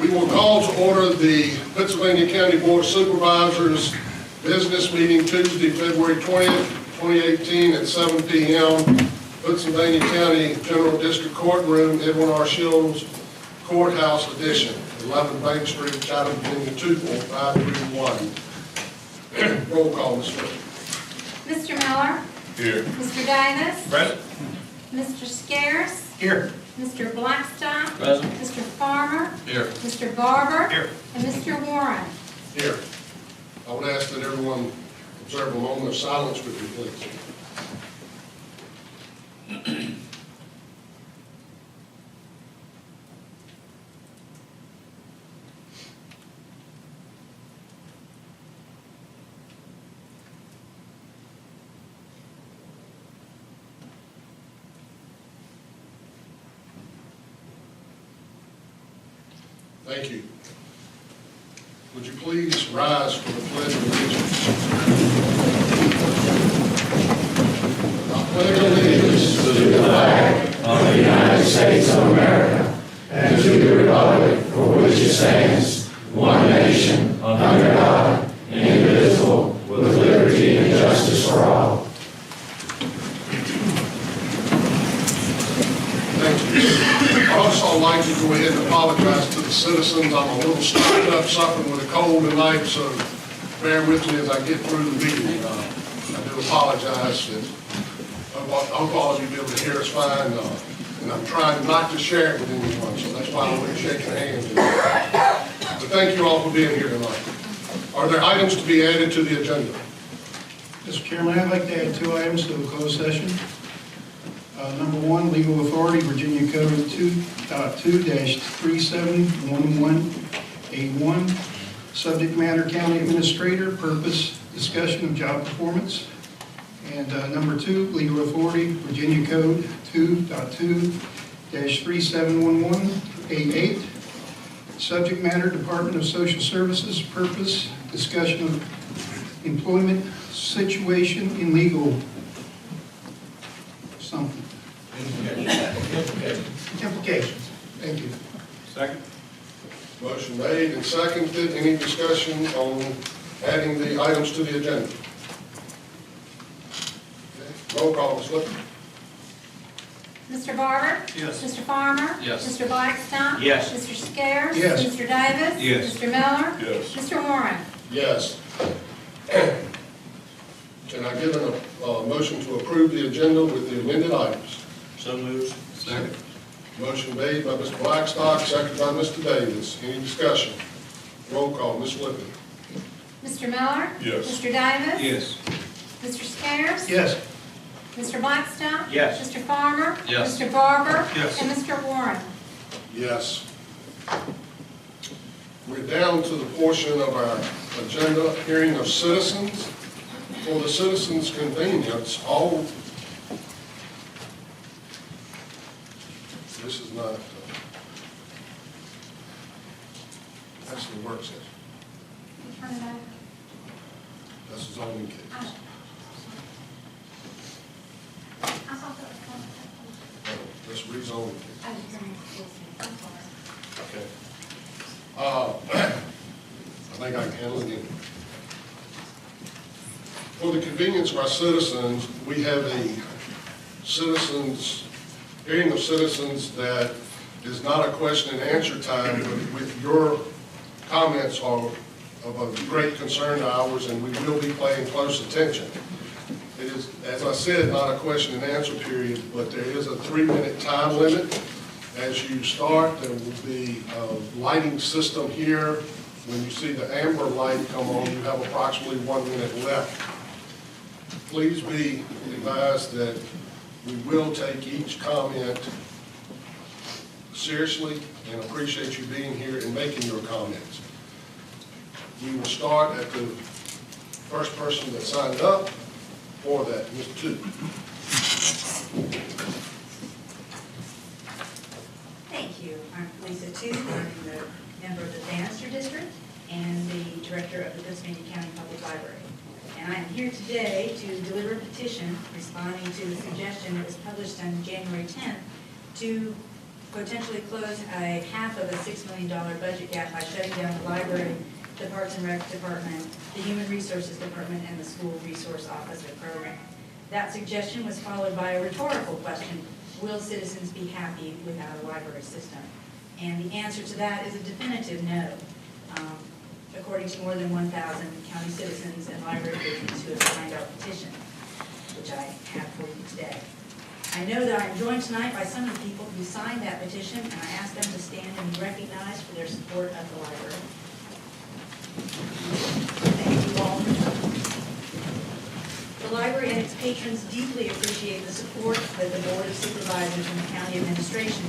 We will call to order the Pittsylvania County Board of Supervisors business meeting Tuesday, February 20th, 2018 at 7 p.m. Pittsylvania County General District Courtroom, Edwin R. Shields, Courthouse Edition, 11 Bank Street, Chatham, Virginia 24531. Roll call, Ms. Whitman. Mr. Miller? Here. Mr. Davis? Present. Mr. Scarce? Here. Mr. Blackstock? Present. Mr. Farmer? Here. Mr. Barber? Here. And Mr. Warren? Here. I would ask that everyone observe a moment of silence with you, please. Thank you. Would you please rise for the Pledge of Allegiance? I pledge allegiance to the flag of the United States of America and to the republic for which it stands, one nation, under God, indivisible, with liberty and justice for all. Thank you. I'd also like to go ahead and apologize to the citizens. I'm a little stuck up, suffering with a cold tonight, so bear with me as I get through the meeting. I do apologize. I hope all of you be able to hear us fine, and I'm trying not to share it with anyone, so that's why I'm going to shake your hands. But thank you all for being here tonight. Are there items to be added to the agenda? Mr. Chairman, I'd like to add 2 items to the closed session. Number 1, legal authority, Virginia Code 2.2-3711A1. Subject matter, county administrator. Purpose, discussion of job performance. And number 2, legal authority, Virginia Code 2.2-3711A8. Subject matter, Department of Social Services. Purpose, discussion of employment situation in legal something. Implications. Thank you. Second. Motion made and seconded. Any discussion on adding the items to the agenda? Okay. Roll call, Ms. Whitman. Mr. Barber? Yes. Mr. Farmer? Yes. Mr. Blackstock? Yes. Mr. Scarce? Yes. Mr. Davis? Yes. Mr. Miller? Yes. Mr. Warren? Yes. Can I give a motion to approve the agenda with the amended items? So moved. Second. Motion made by Mr. Blackstock, seconded by Mr. Davis. Any discussion? Roll call, Ms. Whitman. Mr. Miller? Yes. Mr. Davis? Yes. Mr. Scarce? Yes. Mr. Blackstock? Yes. Mr. Farmer? Yes. Mr. Barber? Yes. And Mr. Warren? Yes. We're down to the portion of our agenda, hearing of citizens. For the citizens' convenience, this is not, that's the work session. Turn it over. That's the zoning case. I thought that was Let's rezone it. I was going to Okay. I'm sorry. I think I can handle it again. For the convenience of our citizens, we have a hearing of citizens that is not a question and answer time, but with your comments are of a great concern to ours, and we will be paying close attention. It is, as I said, not a question and answer period, but there is a 3-minute time limit. As you start, there will be a lighting system here. When you see the amber light come on, you have approximately 1 minute left. Please be advised that we will take each comment seriously and appreciate you being here and making your comments. We will start at the first person that signed up for that, Mr. Two. Thank you. I'm Lisa Tu. I'm the member of the Bannister District and the director of the Pittsylvania County Public Library. And I am here today to deliver a petition responding to the suggestion that was published on January 10th to potentially close a half of a $6 million budget gap by shutting down the library, the Parks and Rec Department, the Human Resources Department, and the School Resource Officer Program. That suggestion was followed by a rhetorical question: will citizens be happy without a library system? And the answer to that is a definitive no, according to more than 1,000 county citizens and library patrons who have signed our petition, which I have for you today. I know that I am joined tonight by some of the people who signed that petition, and I ask them to stand and be recognized for their support of the library. Thank you all for coming. The library and its patrons deeply appreciate the support that the Board of Supervisors and the county administration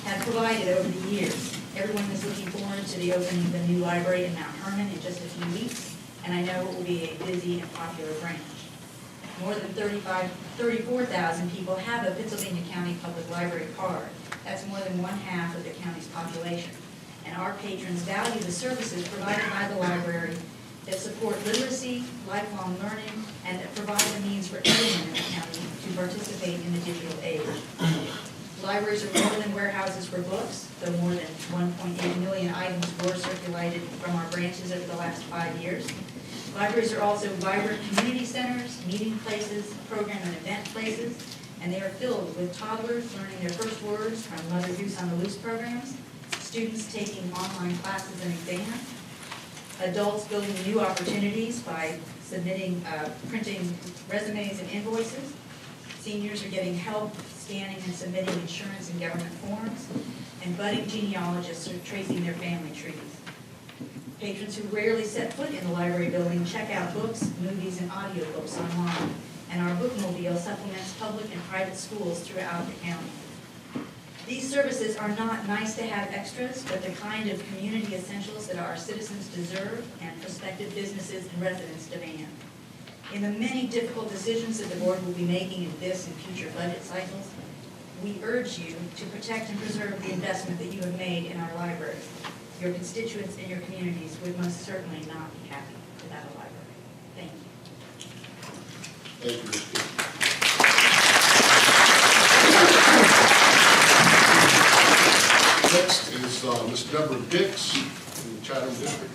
have provided over the years. Everyone is looking forward to the opening of the new library in Mount Hermon in just a few weeks, and I know it will be a busy and popular branch. More than 34,000 people have a Pittsylvania County Public Library card. That's more than 1/2 of the county's population. And our patrons value the services provided by the library that support literacy, lifelong learning, and that provide the means for everyone in the county to participate in the digital age. Libraries are more than warehouses for books, though more than 1.8 million items were circulated from our branches over the last 5 years. Libraries are also vibrant community centers, meeting places, program and event places, and they are filled with toddlers learning their first words from Mother Goose on the Loose programs, students taking online classes and exams, adults building new opportunities by printing resumes and invoices. Seniors are getting help scanning and submitting insurance and government forms, and budding genealogists are tracing their family trees. Patrons who rarely set foot in the library building check out books, movies, and audiobooks online, and our bookmobile supplements public and private schools throughout the county. These services are not nice-to-have extras, but the kind of community essentials that our citizens deserve and prospective businesses and residents demand. In the many difficult decisions that the board will be making in this and future budget cycles, we urge you to protect and preserve the investment that you have made in our libraries. Your constituents and your communities would most certainly not be happy without a library. Thank you. Thank you, Recipient. Next is Ms. Deborah Dix in the Chatham District.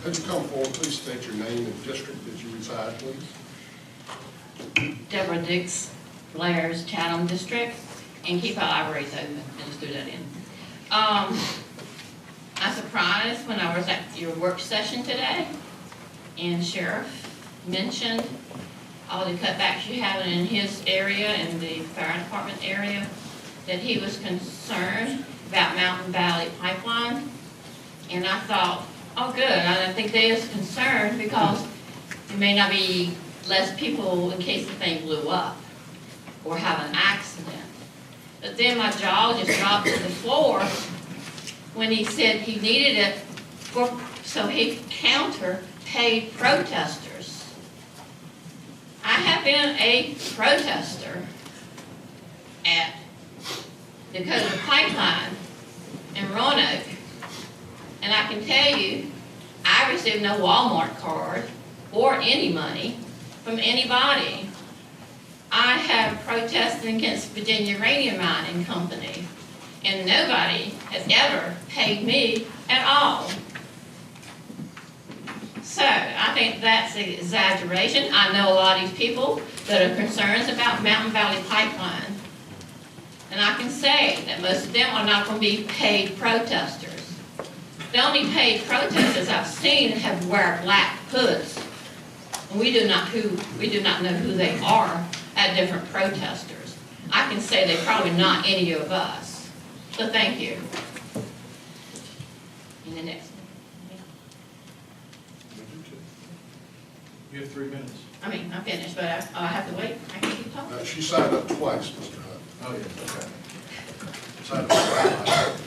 As you come forward, please state your name and district that you reside, please. Deborah Dix, Blair's Chatham District, and keep our libraries open. Just do that in. I'm surprised when I was at your work session today, and Sheriff mentioned all the cutbacks you have in his area and the fire department area, that he was concerned about Mountain Valley Pipeline. And I thought, oh good, I think they is concerned because it may not be less people in case the thing blew up or have an accident. But then my jaw just dropped to the floor when he said he needed it so he could counter paid protesters. I have been a protester at the Dakota Pipeline in Roanoke, and I can tell you, I received no Walmart card or any money from anybody. I have protested against Virginia Uranium Mining Company, and nobody has ever paid me at all. So I think that's an exaggeration. I know a lot of these people that are concerned about Mountain Valley Pipeline, and I can say that most of them are not going to be paid protesters. The only paid protesters I've seen have wear black hoods, and we do not know who they are at different protesters. I can say they're probably not any of us. So thank you. And the next one. You have 3 minutes. I mean, I'm finished, but I have to wait. I can keep talking. She signed up twice, Mr. Hunt. Oh, yeah, okay. Signed up twice.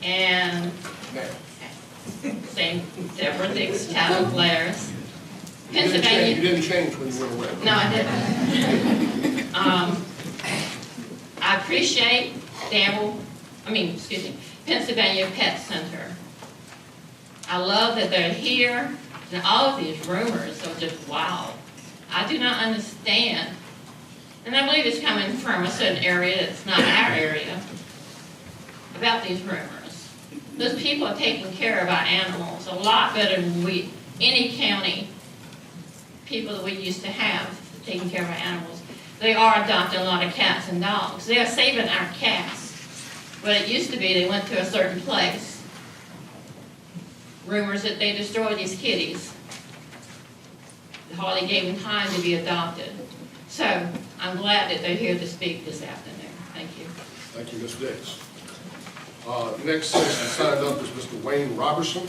And Now, same Deborah Dix, Chatham, Blair's, you Pennsylvania. didn't change when you went away. No, I didn't. I appreciate Pennsylvania Pet Center. I love that they're here, and all of these rumors are just wild. I do not understand and I believe it's coming from a certain area that's not our area, about these rumors. Those people are taking care of our animals a lot better than any county people that we used to have taking care of our animals. They are adopting a lot of cats and dogs. They are saving our cats. But it used to be they went to a certain place. Rumors that they destroyed these kitties. Hardly gave them time to be adopted. So I'm glad that they're here to speak this afternoon. Thank you. Thank you, Ms. Dix. Next citizen signed up is Mr. Wayne Robertson.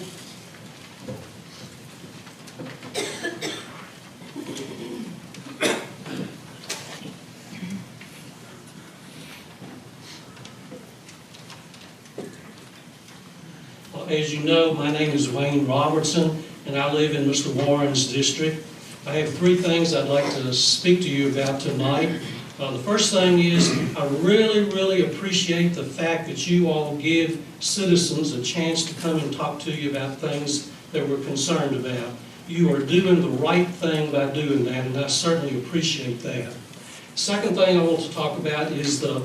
As you know, my name is Wayne Robertson, and I live in Mr. Warren's district. I have three things I'd like to speak to you about tonight. The first thing is I really appreciate the fact that you all give citizens a chance to come and talk to you about things that we're concerned about. You are doing the right thing by doing that, and I certainly appreciate that. Second thing I want to talk about is the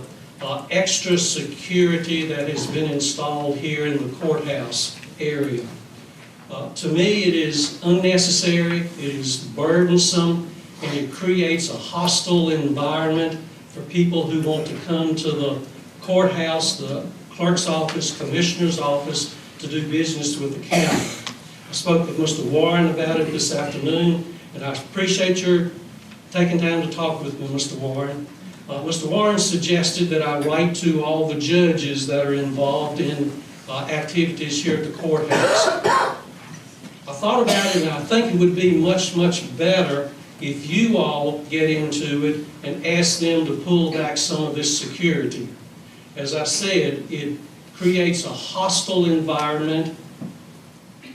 extra security that has been installed here in the courthouse area. To me, it is unnecessary, it is burdensome, and it creates a hostile environment for people who want to come to the courthouse, the clerk's office, commissioner's office to do business with the county. I spoke with Mr. Warren about it this afternoon, and I appreciate your taking time to talk with me, Mr. Warren. Mr. Warren suggested that I write to all the judges that are involved in activities here at the courthouse. I thought about it, and I think it would be much better if you all get into it and ask them to pull back some of this security. As I said, it creates a hostile environment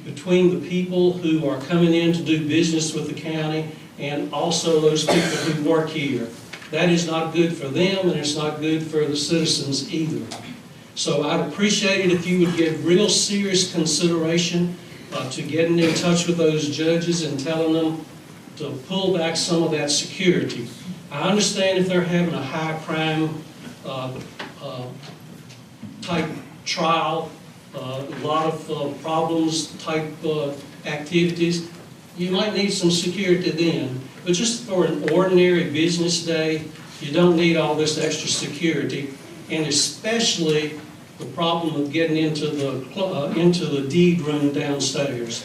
between the people who are coming in to do business with the county and also those people who work here. That is not good for them, and it's not good for the citizens either. So I'd appreciate it if you would give real serious consideration to getting in touch with those judges and telling them to pull back some of that security. I understand if they're having a high crime type trial, a lot of problems type activities, you might need some security then. But just for an ordinary business day, you don't need all this extra security, and especially the problem of getting into the deed room downstairs.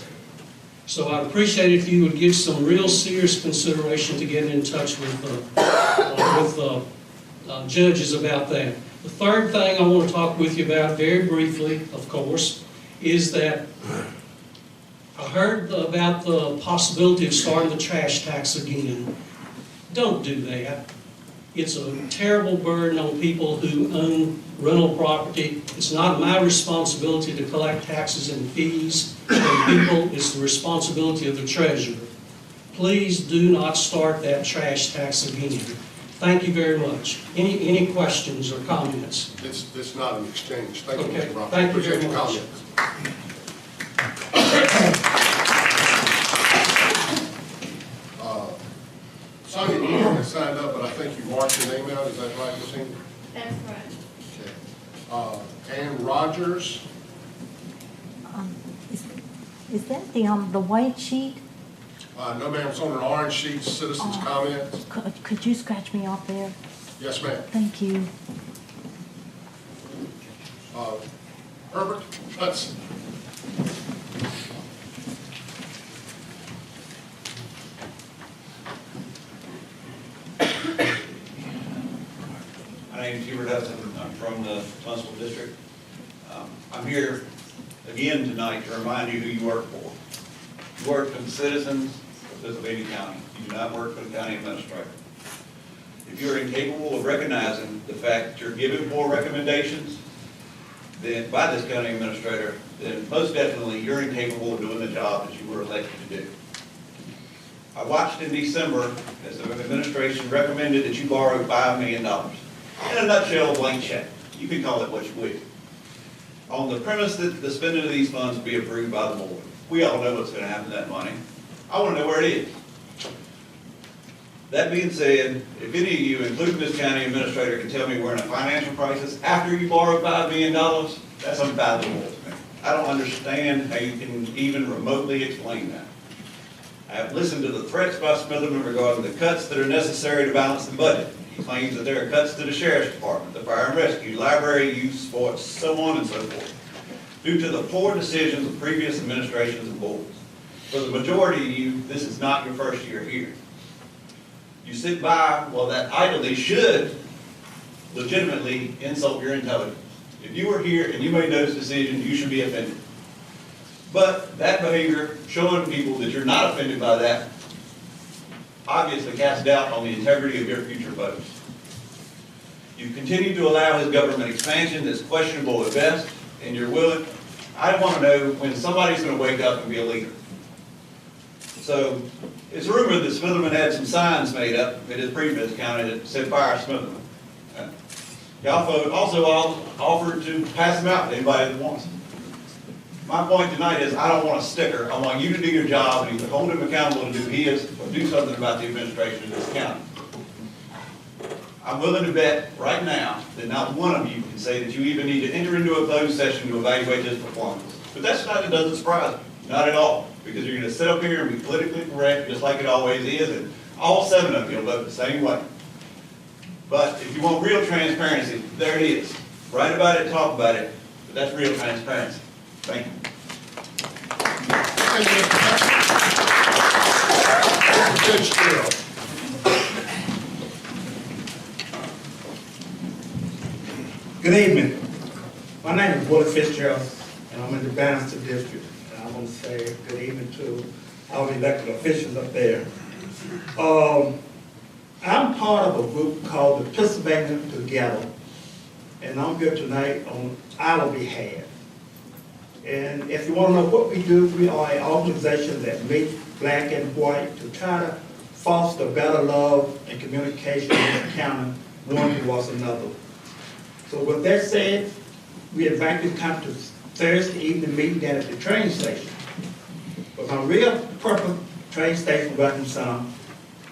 So I'd appreciate it if you would give some real serious consideration to getting in touch with judges about that. The third thing I want to talk with you about very briefly, of course, is that I heard about the possibility of starting the trash tax again. Don't do that. It's a terrible burden on people who own rental property. It's not my responsibility to collect taxes and fees from people. It's the responsibility of the treasurer. Please do not start that trash tax again. Thank you very much. Any questions or comments? It's not an exchange. Thank you, Okay. Mr. Roberts. Thank you Appreciate very your much. comments. Sonia Egan has signed up, but I think you marked your name out. Is that right, Ms. Egan? That's right. Okay. Ann Rogers. Is that the white sheet? No, ma'am. It's on an orange sheet, citizens' comments. Could you scratch me off there? Yes, ma'am. Thank you. Herbert Hudson. My name is Hubert Hudson. I'm from the Tunstall District. I'm here again tonight to remind you who you work for. You work for the citizens of Pittsylvania County. You do not work for the county administrator. If you're incapable of recognizing the fact that you're given poor recommendations then by this county administrator, then most definitely you're incapable of doing the job that you were elected to do. I watched in December as the administration recommended that you borrow $5 million. In a nutshell, a blank check. You can call it what you will. On the premise that the spending of these funds will be approved by the board. We all know what's going to happen to that money. I want to know where it is. That being said, if any of you, including this county administrator, can tell me we're in a financial crisis after you borrowed $5 million, that's unfathomable to me. I don't understand how you can even remotely explain that. I have listened to the threats by Smitherman regarding the cuts that are necessary to balance the budget. He claims that there are cuts to the sheriff's department, the fire and rescue, library, youth, sports, so on and so forth, due to the poor decisions of previous administrations and boards. For the majority of you, this is not your first year here. You sit by while that idly should legitimately insult your intelligence. If you were here and you made those decisions, you should be offended. But that behavior, showing people that you're not offended by that, obviously casts doubt on the integrity of your future votes. You continue to allow his government expansion that's questionable at best, and you're willing. I want to know when somebody's going to wake up and be a leader. So it's rumored that Smitherman had some signs made up at his previous county that said fire Smitherman. Y'all also offered to pass them out to anybody that wants them. My point tonight is I don't want a sticker. I want you to do your job and either hold him accountable to do his or do something about the administration of this county. I'm willing to bet right now that not one of you can say that you even need to enter into a closed session to evaluate his performance. But that's not, it doesn't surprise me. Not at all. Because you're going to sit up here and be politically correct just like it always is, and all 7 of you will vote the same way. But if you want real transparency, there it is. Write about it, talk about it, but that's real transparency. Thank you. Good evening. My name is Willie Fitzgerald, and I'm in the Bannister District. And I want to say good evening to our elected officials up there. I'm part of a group called the Pittsylvania Together, and I'm here tonight on our behalf. And if you want to know what we do, we are an organization that meets black and white to try to foster better love and communication in the county, one towards another. So with that said, we invite you to come to Thursday evening meeting down at the train station. But my real purpose, train station, welcome some,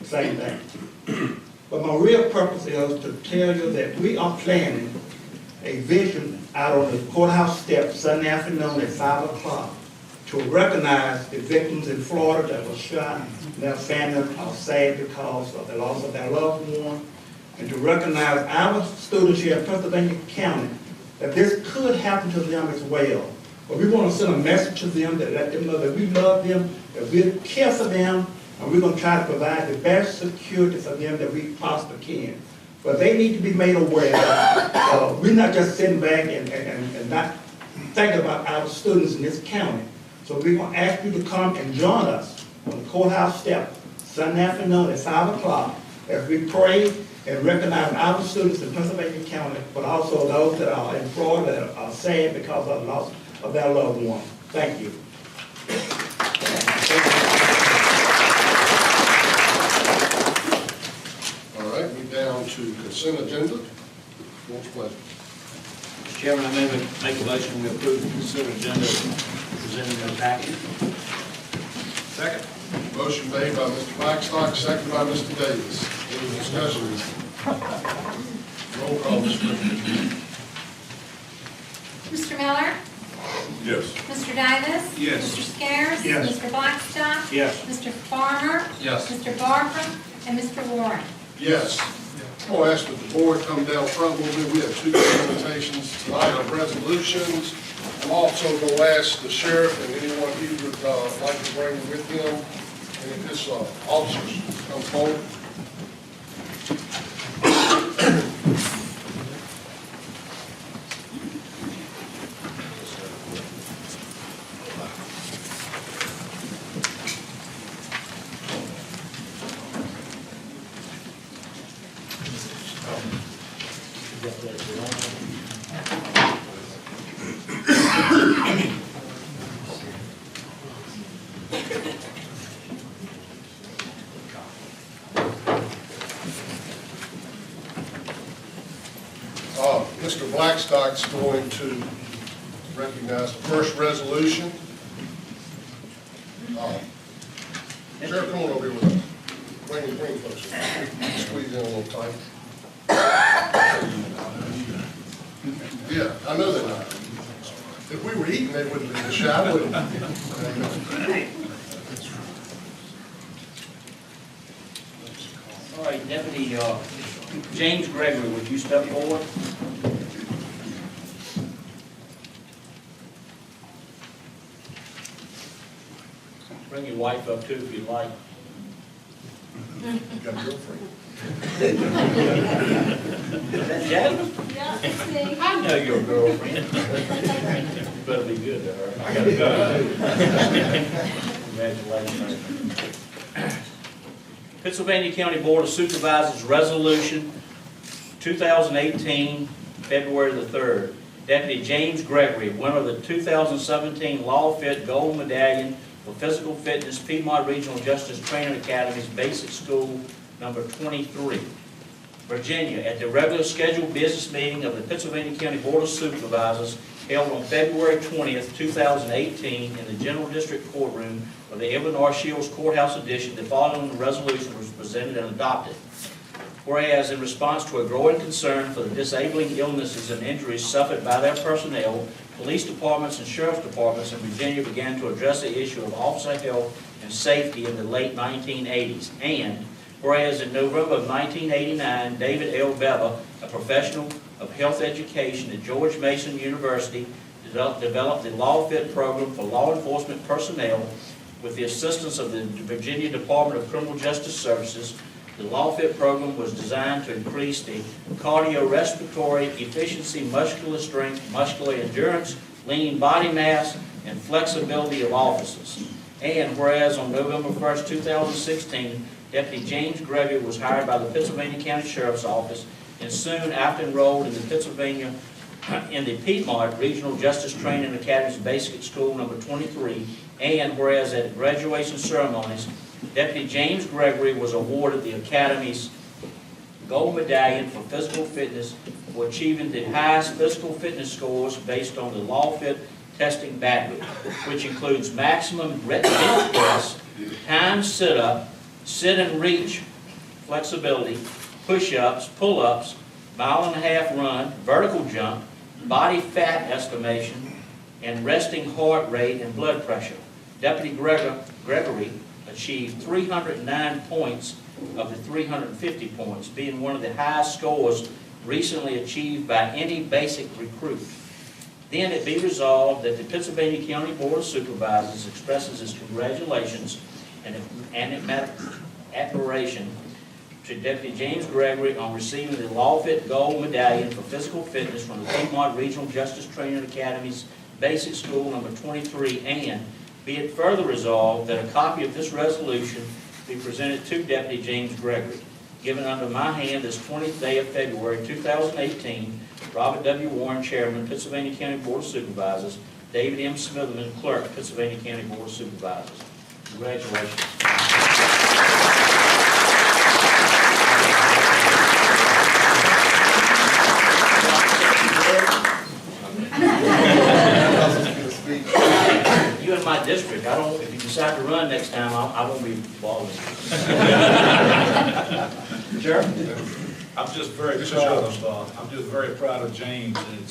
same thing. But my real purpose is to tell you that we are planning a vision out on the courthouse steps Sunday afternoon at 5 o'clock to recognize the victims in Florida that were shot and their families are sad because of the loss of their loved one, and to recognize our students here in Pennsylvania County that this could happen to them as well. But we want to send a message to them that let them know that we love them, that we care for them, and we're going to try to provide the best security for them that we possibly can. But they need to be made aware that we're not just sitting back and not thinking about our students in this county. So we're going to ask you to come and join us on the courthouse step Sunday afternoon at 5 o'clock as we pray and recognize our students in Pennsylvania County, but also those that are in Florida that are sad because of the loss of their loved one. Thank you. All right, we're down to consent agenda. What's pleasure? Mr. Chairman, I make a motion we approve the consent agenda presented in the packet. Second. Motion made by Mr. Blackstock, seconded by Mr. Davis. Any discussion? Roll call, Mr. Mr. Miller? Yes. Mr. Davis? Yes. Mr. Scares? Yes. Mr. Blackstock? Yes. Mr. Farmer? Yes. Mr. Barker? And Mr. Warren? Yes. I'll ask that the board come down front a little bit. We have 2 presentations tonight of resolutions. I'm also going to ask the sheriff and anyone he would like to bring with him, and if his officers come forward. Mr. Blackstock's going to recognize the first resolution. Sheriff, come on over here with us. Bring it closer. Squeeze in a little tight. Yeah, I know they're not. If we were eating, they wouldn't be shy, would they? All right, Deputy James Gregory, would you step forward? Bring your wife up too if you'd like. You got a girlfriend? Is that Jasmine? Yeah, it's me. I know your girlfriend. You better be good to her. I gotta go. Congratulations. Pittsylvania County Board of Supervisors Resolution 2018, February the 3rd. Deputy James Gregory, winner of the 2017 LawFit Gold Medallion for Physical Fitness, Piedmont Regional Justice Training Academy's Basic School number 23. Virginia, at the regular scheduled business meeting of the Pittsylvania County Board of Supervisors held on February 20th, 2018 in the General District Courtroom of the Edwin R. Shields Courthouse Edition, the following resolution was presented and adopted. Whereas in response to a growing concern for the disabling illnesses and injuries suffered by their personnel, police departments and sheriff's departments in Virginia began to address the issue of officer health and safety in the late 1980s. And whereas in November of 1989, David L. Beva, a professional of health education at George Mason University, developed the LawFit program for law enforcement personnel with the assistance of the Virginia Department of Criminal Justice Services. The LawFit program was designed to increase the cardiorespiratory efficiency, muscular strength, muscular endurance, lean body mass, and flexibility of officers. And whereas on November 1st, 2016, Deputy James Gregory was hired by the Pittsylvania County Sheriff's Office and soon after enrolled in the Piedmont Regional Justice Training Academy's Basic School number 23. And whereas at graduation ceremonies, Deputy James Gregory was awarded the Academy's Gold Medallion for Physical Fitness for achieving the highest physical fitness scores based on the LawFit testing battery, which includes maximum bench press, time sit-up, sit and reach flexibility, push-ups, pull-ups, mile-and-a-half run, vertical jump, body fat estimation, and resting heart rate and blood pressure. Deputy Gregory achieved 309 points of the 350 points, being one of the highest scores recently achieved by any basic recruit. Then it be resolved that the Pittsylvania County Board of Supervisors expresses its congratulations and admiration to Deputy James Gregory on receiving the LawFit Gold Medallion for Physical Fitness from the Piedmont Regional Justice Training Academy's Basic School number 23, and be it further resolved that a copy of this resolution be presented to Deputy James Gregory. Given under my hand this 20th day of February 2018, Robert W. Warren, Chairman, Pittsylvania County Board of Supervisors, David M. Smitherman, Clerk, Pittsylvania County Board of Supervisors. Congratulations. You in my district, if you decide to run next time, I won't be bothering you. Sheriff? I'm just very proud of James, and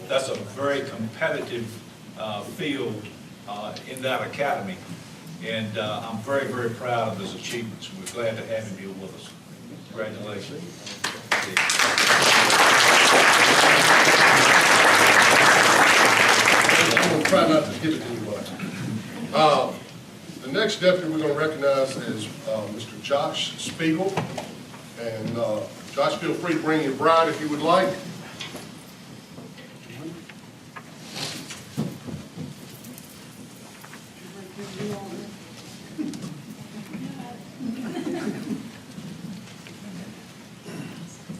that's a very competitive field in that academy, and I'm very, very proud of his achievements. We're glad to have him here with us. Congratulations. I'm going to try not to give it anyway. The next deputy we're going to recognize is Mr. Josh Speagle. And Josh, feel free to bring your bride if you would like.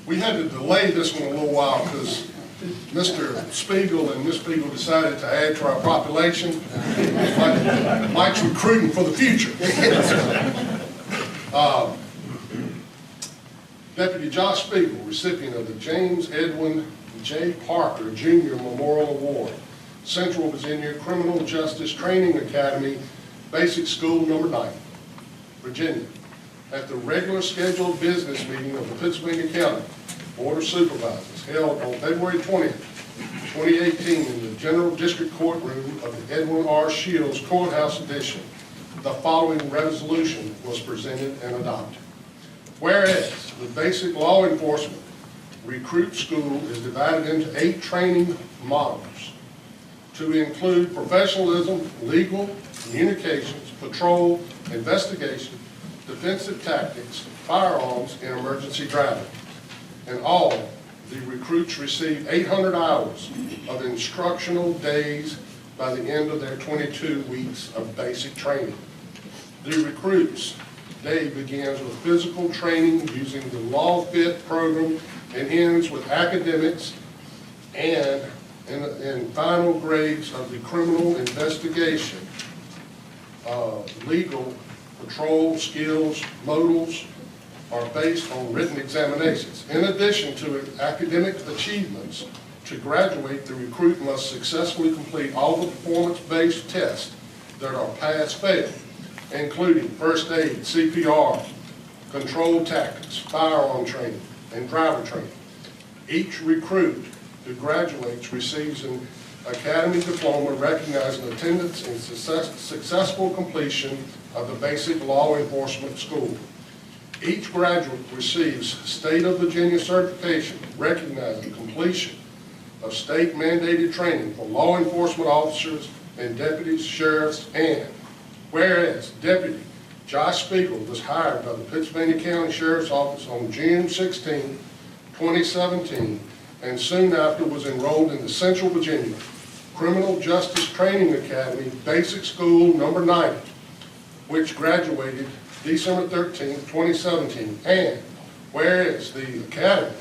We had to delay this one a little while because Mr. Speagle and Ms. Speagle decided to add to our population. Mike's recruiting for the future. Deputy Josh Speagle, recipient of the James Edwin J. Parker Jr. Memorial Award, Central Virginia Criminal Justice Training Academy, Basic School number 9, Virginia. at the regular scheduled business meeting of the Pittsylvania County Board of Supervisors held on February 20th, 2018 in the General District Courtroom of the Edwin R. Shields Courthouse Edition, the following resolution was presented and adopted. Whereas the basic law enforcement recruit school is divided into 8 training modules to include professionalism, legal, communications, patrol, investigation, defensive tactics, firearms, and emergency driving. And all the recruits receive 800 hours of instructional days by the end of their 22 weeks of basic training. The recruits' day begins with physical training using the LawFit program and ends with academics and final grades of the criminal investigation, legal, patrol, skills, modals are based on written examinations. In addition to academic achievements, to graduate, the recruit must successfully complete all the performance-based tests that are pass-fail, including first aid, CPR, control tactics, firearm training, and driver training. Each recruit who graduates receives an academy diploma recognizing attendance and successful completion of the basic law enforcement school. Each graduate receives State of Virginia certification recognizing completion of state mandated training for law enforcement officers and deputies, sheriffs, and whereas Deputy Josh Speagle was hired by the Pittsylvania County Sheriff's Office on June 16, 2017, and soon after was enrolled in the Central Virginia Criminal Justice Training Academy Basic School number 90, which graduated December 13, 2017, and whereas the Academy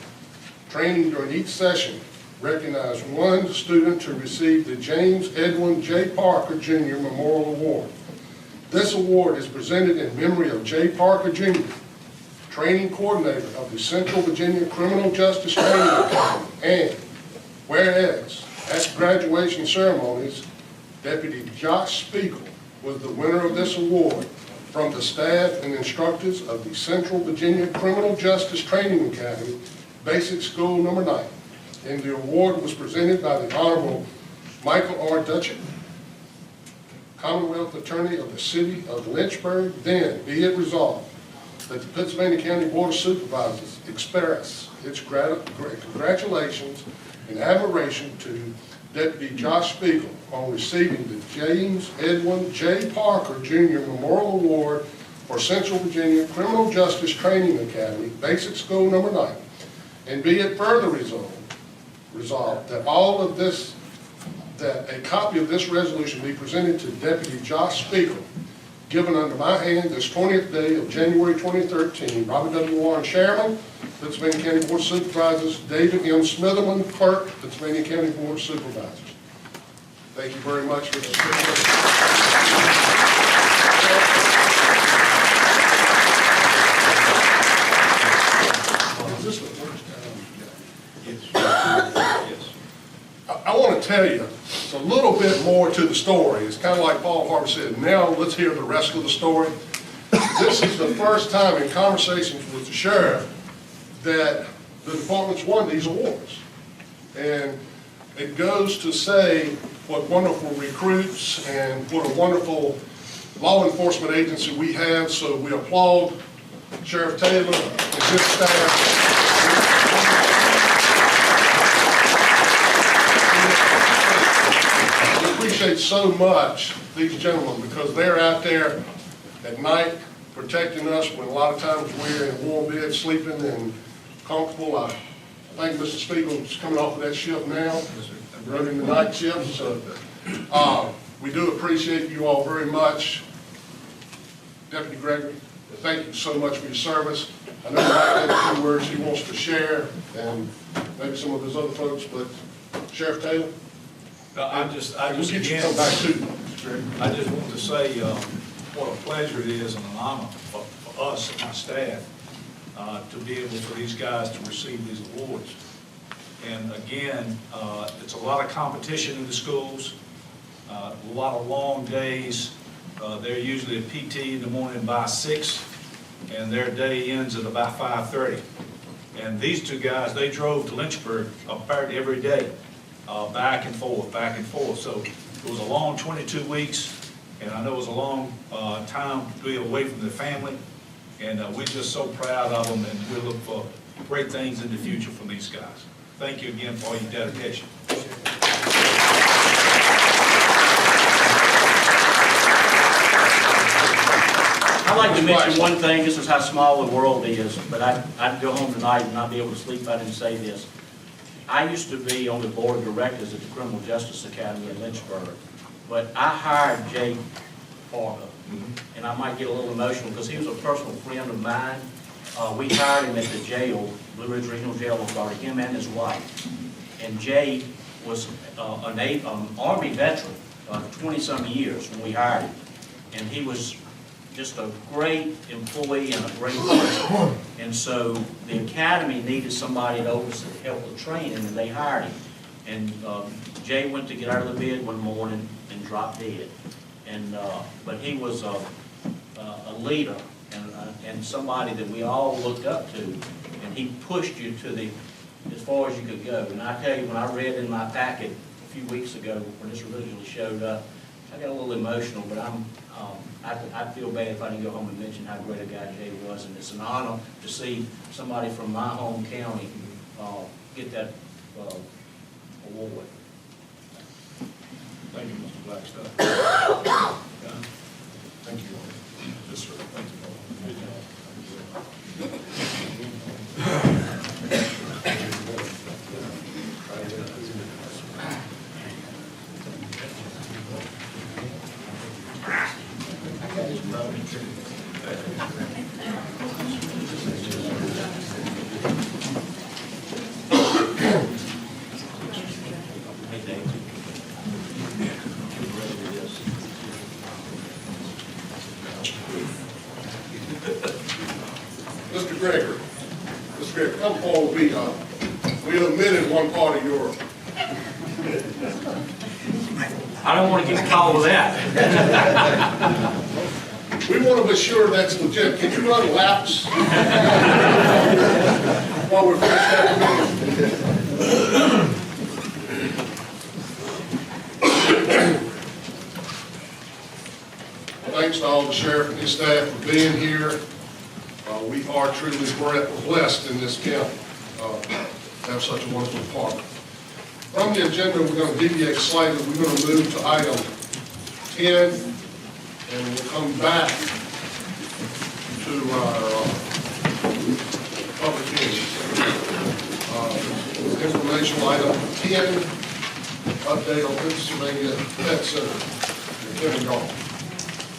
training during each session recognized one student to receive the James Edwin J. Parker Jr. Memorial Award. This award is presented in memory of J. Parker Jr., training coordinator of the Central Virginia Criminal Justice Training Academy, and whereas at graduation ceremonies, Deputy Josh Speagle was the winner of this award from the staff and instructors of the Central Virginia Criminal Justice Training Academy, Basic School number 9. And the award was presented by the Honorable Michael R. Dutchett, Commonwealth Attorney of the City of Lynchburg. Then be it resolved that the Pittsylvania County Board of Supervisors express its congratulations and admiration to Deputy Josh Speagle on receiving the James Edwin J. Parker Jr. Memorial Award for Central Virginia Criminal Justice Training Academy, Basic School number 9. And be it further resolved that a copy of this resolution be presented to Deputy Josh Speagle, given under my hand this 20th day of January 2013, Robert W. Warren, Chairman, Pittsylvania County Board of Supervisors, David M. Smitherman, Clerk, Pittsylvania County Board of Supervisors. Thank you very much, Mr. Speaker. Is this the first time? Yes. I want to tell you, it's a little bit more to the story. It's kind of like Paul Harvey said, now let's hear the rest of the story. This is the first time in conversations with the sheriff that the department's won these awards. And it goes to say what wonderful recruits and what a wonderful law enforcement agency we have. So we applaud Sheriff Taylor and his staff. We appreciate so much these gentlemen because they're out there at night protecting us when a lot of times we're in warm beds, sleeping and comfortable. I think Mr. Speagle's coming off of that shift now, running the night shift. So we do appreciate you all very much. Deputy Gregory, thank you so much for your service. I know Mike had a few words he wants to share, and maybe some of his other folks, but Sheriff Taylor? I just again, come back to I just want to say what a pleasure it is and an honor for us and my staff to be able for these guys to receive these awards. And again, it's a lot of competition in the schools, a lot of long days. They're usually at PT in the morning by 6, and their day ends at about 5:30. And these two guys, they drove to Lynchburg apparently every day, back and forth, back and forth. So it was a long 22 weeks, and I know it was a long time to be away from their family. And we're just so proud of them, and we look for great things in the future from these guys. Thank you again for all your dedication. I'd like to mention one thing. This is how small the world is, but I'd go home tonight and not be able to sleep if I didn't say this. I used to be on the board of directors at the Criminal Justice Academy in Lynchburg, but I hired Jay Parker, and I might get a little emotional because he was a personal friend of mine. We hired him at the jail, Blue Ridge Regional Jail Authority, him and his wife. And Jay was an Army veteran, 20-some years when we hired him. And he was just a great employee and a great person. And so the academy needed somebody to help with training, and they hired him. And Jay went to get out of the bed one morning and dropped dead. And but he was a leader and somebody that we all looked up to, and he pushed you to as far as you could go. And I tell you, when I read in my packet a few weeks ago when this originally showed up, I got a little emotional, but I'd feel bad if I didn't go home and mention how great a guy Jay was, and it's an honor to see somebody from my home county get that award. Thank you, Mr. Blackstock. Thank you. Yes, sir. Thank you. Mr. Gregory, come forward. We omitted one part of your. I don't want to get called with that. We want to be sure that's legit. Can you run laps while we're finished that meeting? Thanks to all the sheriff and his staff for being here. We are truly blessed in this county to have such a wonderful department. From the agenda, we're going to deviate slightly. We're going to move to item 10, and we'll come back to our public hearings. Informational item 10, update on Pittsylvania Pet Center. Kevin Gall.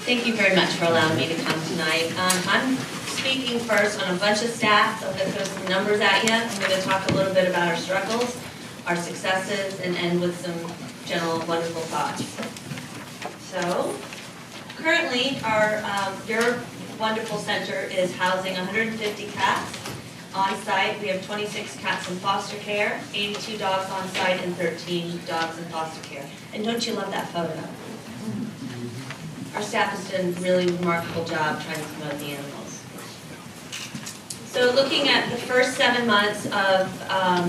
Thank you very much for allowing me to come tonight. I'm speaking first on a bunch of stats. I'm going to throw some numbers at you. I'm going to talk a little bit about our struggles, our successes, and end with some general wonderful thoughts. So, currently, your wonderful center is housing 150 cats on site. We have 26 cats in foster care, 82 dogs on site, and 13 dogs in foster care. And don't you love that photo? Our staff has done a really remarkable job trying to promote the animals. So looking at the first 7 months of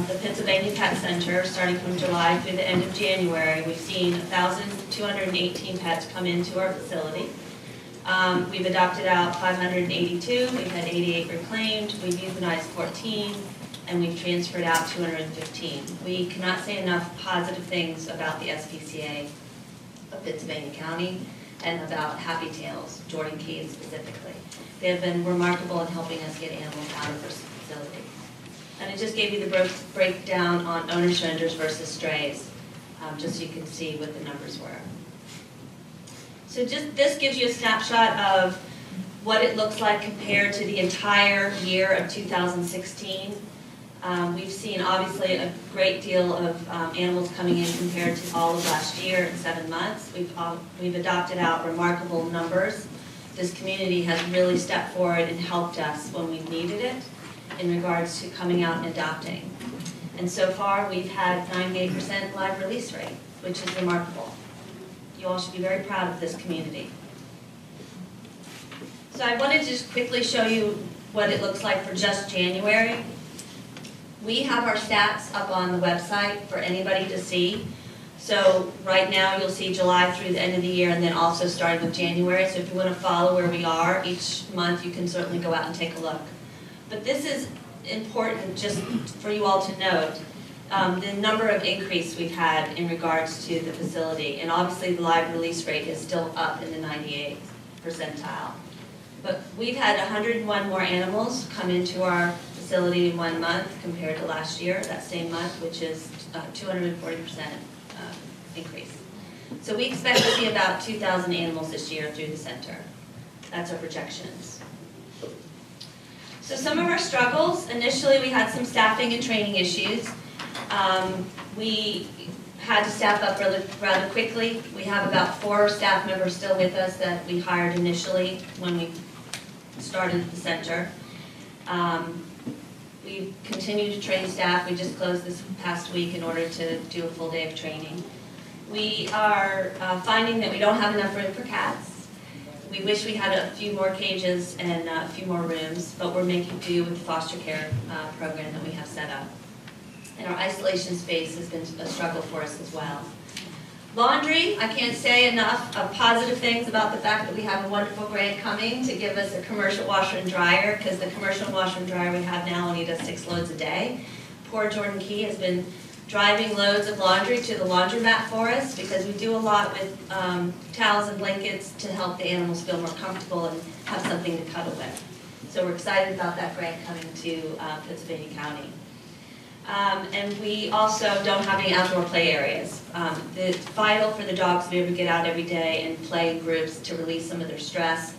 the Pittsylvania Pet Center, starting from July through the end of January, we've seen 1,218 pets come into our facility. We've adopted out 582, we've had 88 reclaimed, we've euthanized 14, and we've transferred out 215. We cannot say enough positive things about the SPCA of Pittsylvania County and about Happy Tails, Jordan Keys specifically. They have been remarkable in helping us get animals out of our facility. And I just gave you the breakdown on owner surrenders versus strays, just so you can see what the numbers were. So this gives you a snapshot of what it looks like compared to the entire year of 2016. We've seen obviously a great deal of animals coming in compared to all of last year in 7 months. We've adopted out remarkable numbers. This community has really stepped forward and helped us when we've needed it in regards to coming out and adopting. And so far we've had 98% live release rate, which is remarkable. You all should be very proud of this community. So So I wanted to just quickly show you what it looks like for just January. We have our stats up on the website for anybody to see. So right now, you'll see July through the end of the year, and then also starting with January. So if you want to follow where we are each month, you can certainly go out and take a look. But this is important just for you all to note, the number of increase we've had in regards to the facility. And obviously, the live release rate is still up in the 98th percentile. But we've had 101 more animals come into our facility in 1 month compared to last year, that same month, which is 240% increase. So we expect to see about 2,000 animals this year through the center. That's our projections. So some of our struggles, initially we had some staffing and training issues. We had to staff up rather quickly. We have about 4 staff members still with us that we hired initially when we started the center. We continue to train staff. We just closed this past week in order to do a full day of training. We are finding that we don't have enough room for cats. We wish we had a few more cages and a few more rooms, but we're making do with the foster care program that we have set up. And our isolation space has been a struggle for us as well. Laundry, I can't say enough of positive things about the fact that we have a wonderful grant coming to give us a commercial washer and dryer, because the commercial washer and dryer we have now only does 6 loads a day. Poor Jordan Key has been driving loads of laundry to the laundromat for us, because we do a lot with towels and blankets to help the animals feel more comfortable and have something to cuddle with. So we're excited about that grant coming to Pittsylvania County. And we also don't have any outdoor play areas. It's vital for the dogs to be able to get out every day and play in groups to release some of their stress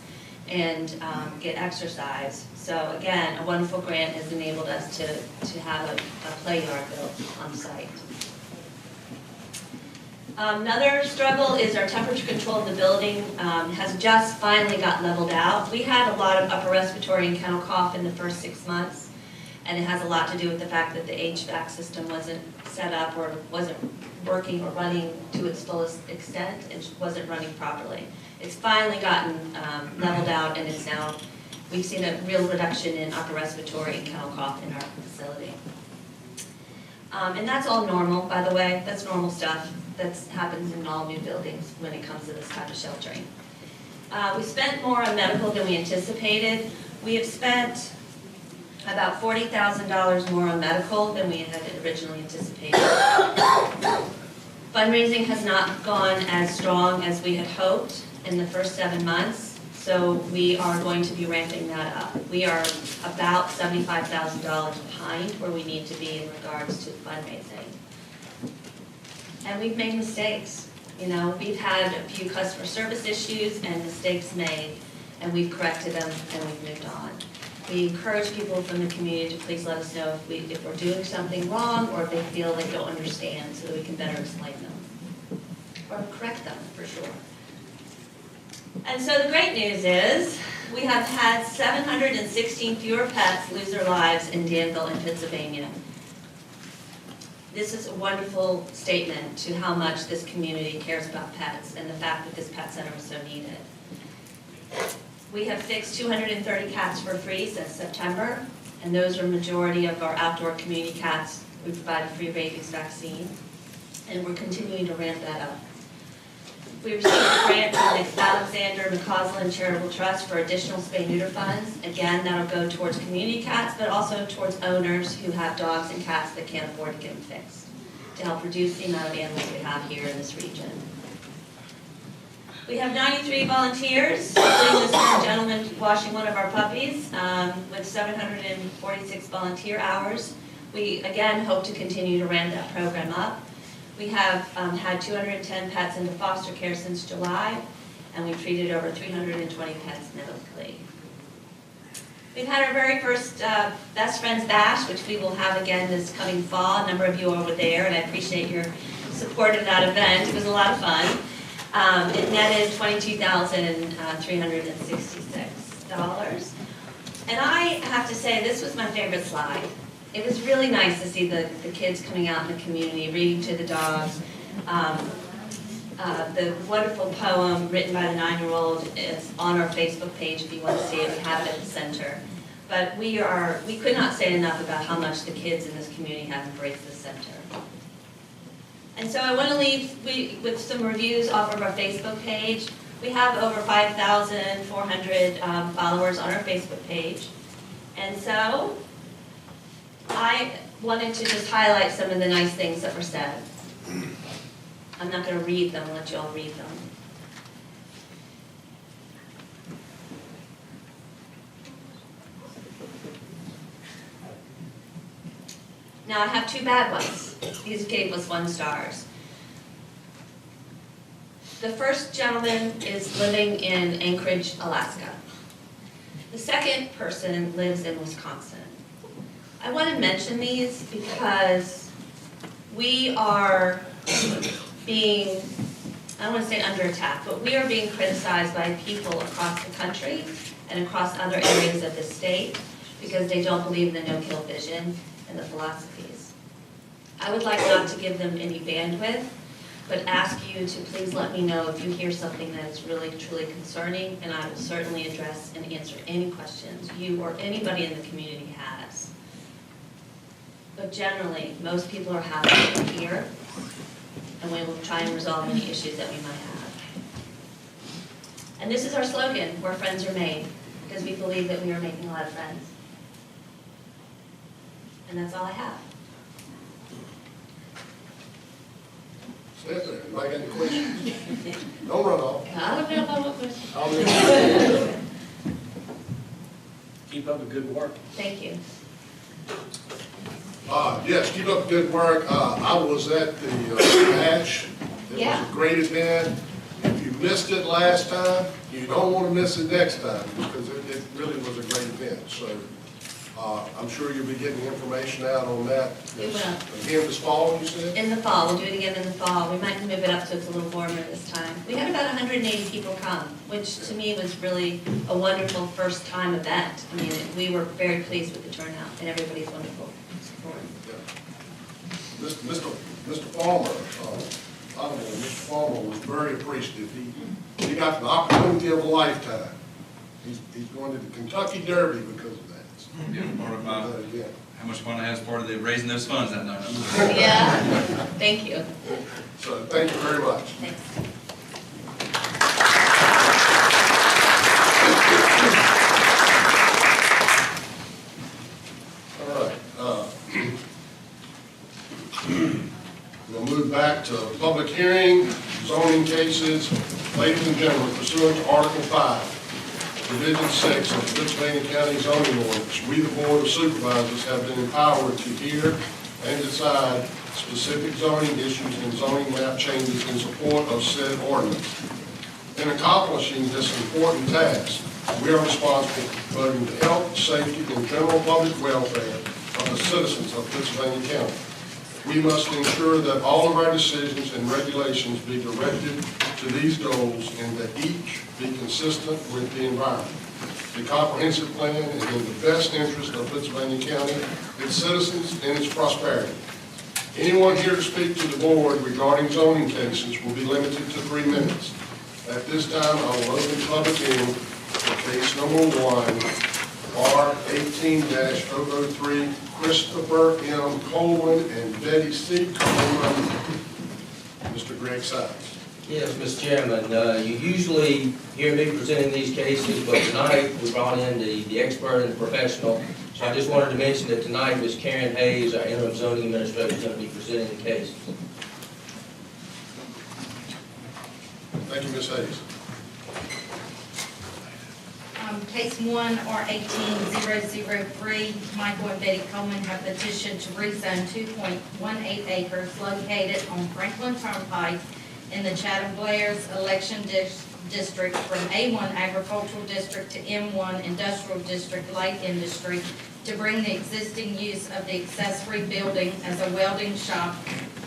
and get exercise. So again, a wonderful grant has enabled us to have a play yard built on site. Another struggle is our temperature control of the building has just finally got leveled out. We had a lot of upper respiratory and kennel cough in the first 6 months, and it has a lot to do with the fact that the HVAC system wasn't set up or wasn't working or running to its fullest extent and wasn't running properly. It's finally gotten leveled out, and it's now, we've seen a real reduction in upper respiratory and kennel cough in our facility. And that's all normal, by the way. That's normal stuff that happens in all new buildings when it comes to this type of sheltering. We spent more on medical than we anticipated. We have spent about $40,000 more on medical than we had originally anticipated. Fundraising has not gone as strong as we had hoped in the first 7 months, so we are going to be ramping that up. We are about $75,000 behind where we need to be in regards to fundraising. And we've made mistakes. You know, we've had a few customer service issues and mistakes made, and we've corrected them and we've moved on. We encourage people from the community to please let us know if we're doing something wrong or if they feel they don't understand, so that we can better explain them. Or correct them, for sure. And so the great news is, we have had 716 fewer pets lose their lives in Danville and Pittsylvania. This is a wonderful statement to how much this community cares about pets and the fact that this pet center is so needed. We have fixed 230 cats for free since September, and those are majority of our outdoor community cats. We provide a free rabies vaccine, and we're continuing to ramp that up. We received a grant from the Alexander McCausland Charitable Trust for additional spay-neuter funds. Again, that'll go towards community cats, but also towards owners who have dogs and cats that can't afford to get them fixed, to help reduce the amount of animals we have here in this region. We have 93 volunteers, including this gentleman washing one of our puppies, with 746 volunteer hours. We, again, hope to continue to ramp that program up. We have had 210 pets into foster care since July, and we've treated over 320 pets medically. We've had our very first Best Friends Bash, which we will have again this coming fall. A number of you were there, and I appreciate your support of that event. It was a lot of fun. It netted $22,366. And I have to say, this was my favorite slide. It was really nice to see the kids coming out in the community, reading to the dogs. The wonderful poem written by the 9-year-old is on our Facebook page if you want to see it. We have it at the center. But we could not say enough about how much the kids in this community have embraced this center. And so I want to leave with some reviews off of our Facebook page. We have over 5,400 followers on our Facebook page. And so I wanted to just highlight some of the nice things that were said. I'm not going to read them, I'll let you all read them. Now I have 2 bad ones. These gave us 1 stars. The first gentleman is living in Anchorage, Alaska. The second person lives in Wisconsin. I want to mention these because we are being, I don't want to say under attack, but we are being criticized by people across the country and across other areas of the state because they don't believe in the no-kill vision and the philosophies. I would like not to give them any bandwidth, but ask you to please let me know if you hear something that is really, truly concerning, and I will certainly address and answer any questions you or anybody in the community has. But generally, most people are happy to be here, and we will try and resolve any issues that we might have. And this is our slogan, where friends are made, because we believe that we are making a lot of friends. And that's all I have. Sit there. Anybody got any questions? Don't run off. I don't know if I have a question. Keep up the good work. Thank you. Yes, keep up the good work. I was at the match. It was a great event. If you missed it last time, you don't want to miss it next time because it really was a great event. So I'm sure you'll be getting information out on that. We will. Again, this fall, you said? In the fall, we'll do it again in the fall. We might move it up so it's a little warmer this time. We had about 180 people come, which to me was really a wonderful first time event. I mean, we were very pleased with the turnout and everybody's wonderful support. Yeah. Mr. Palmer, Mr. Palmer was very appreciative. He got the opportunity of a lifetime. He's going to the Kentucky Derby because of that. Yeah, part of how much fun I had as part of the raising those funds that night. Yeah, thank you. So thank you very much. Thanks. All right. We'll move back to public hearing, zoning cases. Ladies and gentlemen, pursuant to Article 5, Division 6 of the Pittsylvania County zoning ordinance, we, the Board of Supervisors, have been empowered to hear and decide specific zoning issues and zoning map changes in support of said ordinance. In accomplishing this important task, we are responsible for promoting the health, safety, and general public welfare of the citizens of Pittsylvania County. We must ensure that all of our decisions and regulations be directed to these goals and that each be consistent with the environment. The comprehensive plan is in the best interest of Pittsylvania County, its citizens, and its prosperity. Anyone here to speak to the board regarding zoning cases will be limited to 3 minutes. At this time, I will open public hearing for case number 1, R18-003, Christopher M. Coleman and Betty C. Coleman. Mr. Greg Sykes. Yes, Mr. Chairman, you usually hear me presenting these cases, but tonight we brought in the expert and the professional. So I just wanted to mention that tonight Ms. Karen Hayes, our interim zoning administrator, is going to be presenting the case. Thank you, Ms. Hayes. Case 1, R18-003, Michael and Betty Coleman have petitioned to rezone 2.18 acres located on Franklin Turnpike in the Chatham Blair's election district from A1 Agricultural District to M1 Industrial District Light Industry to bring the existing use of the accessory building as a welding shop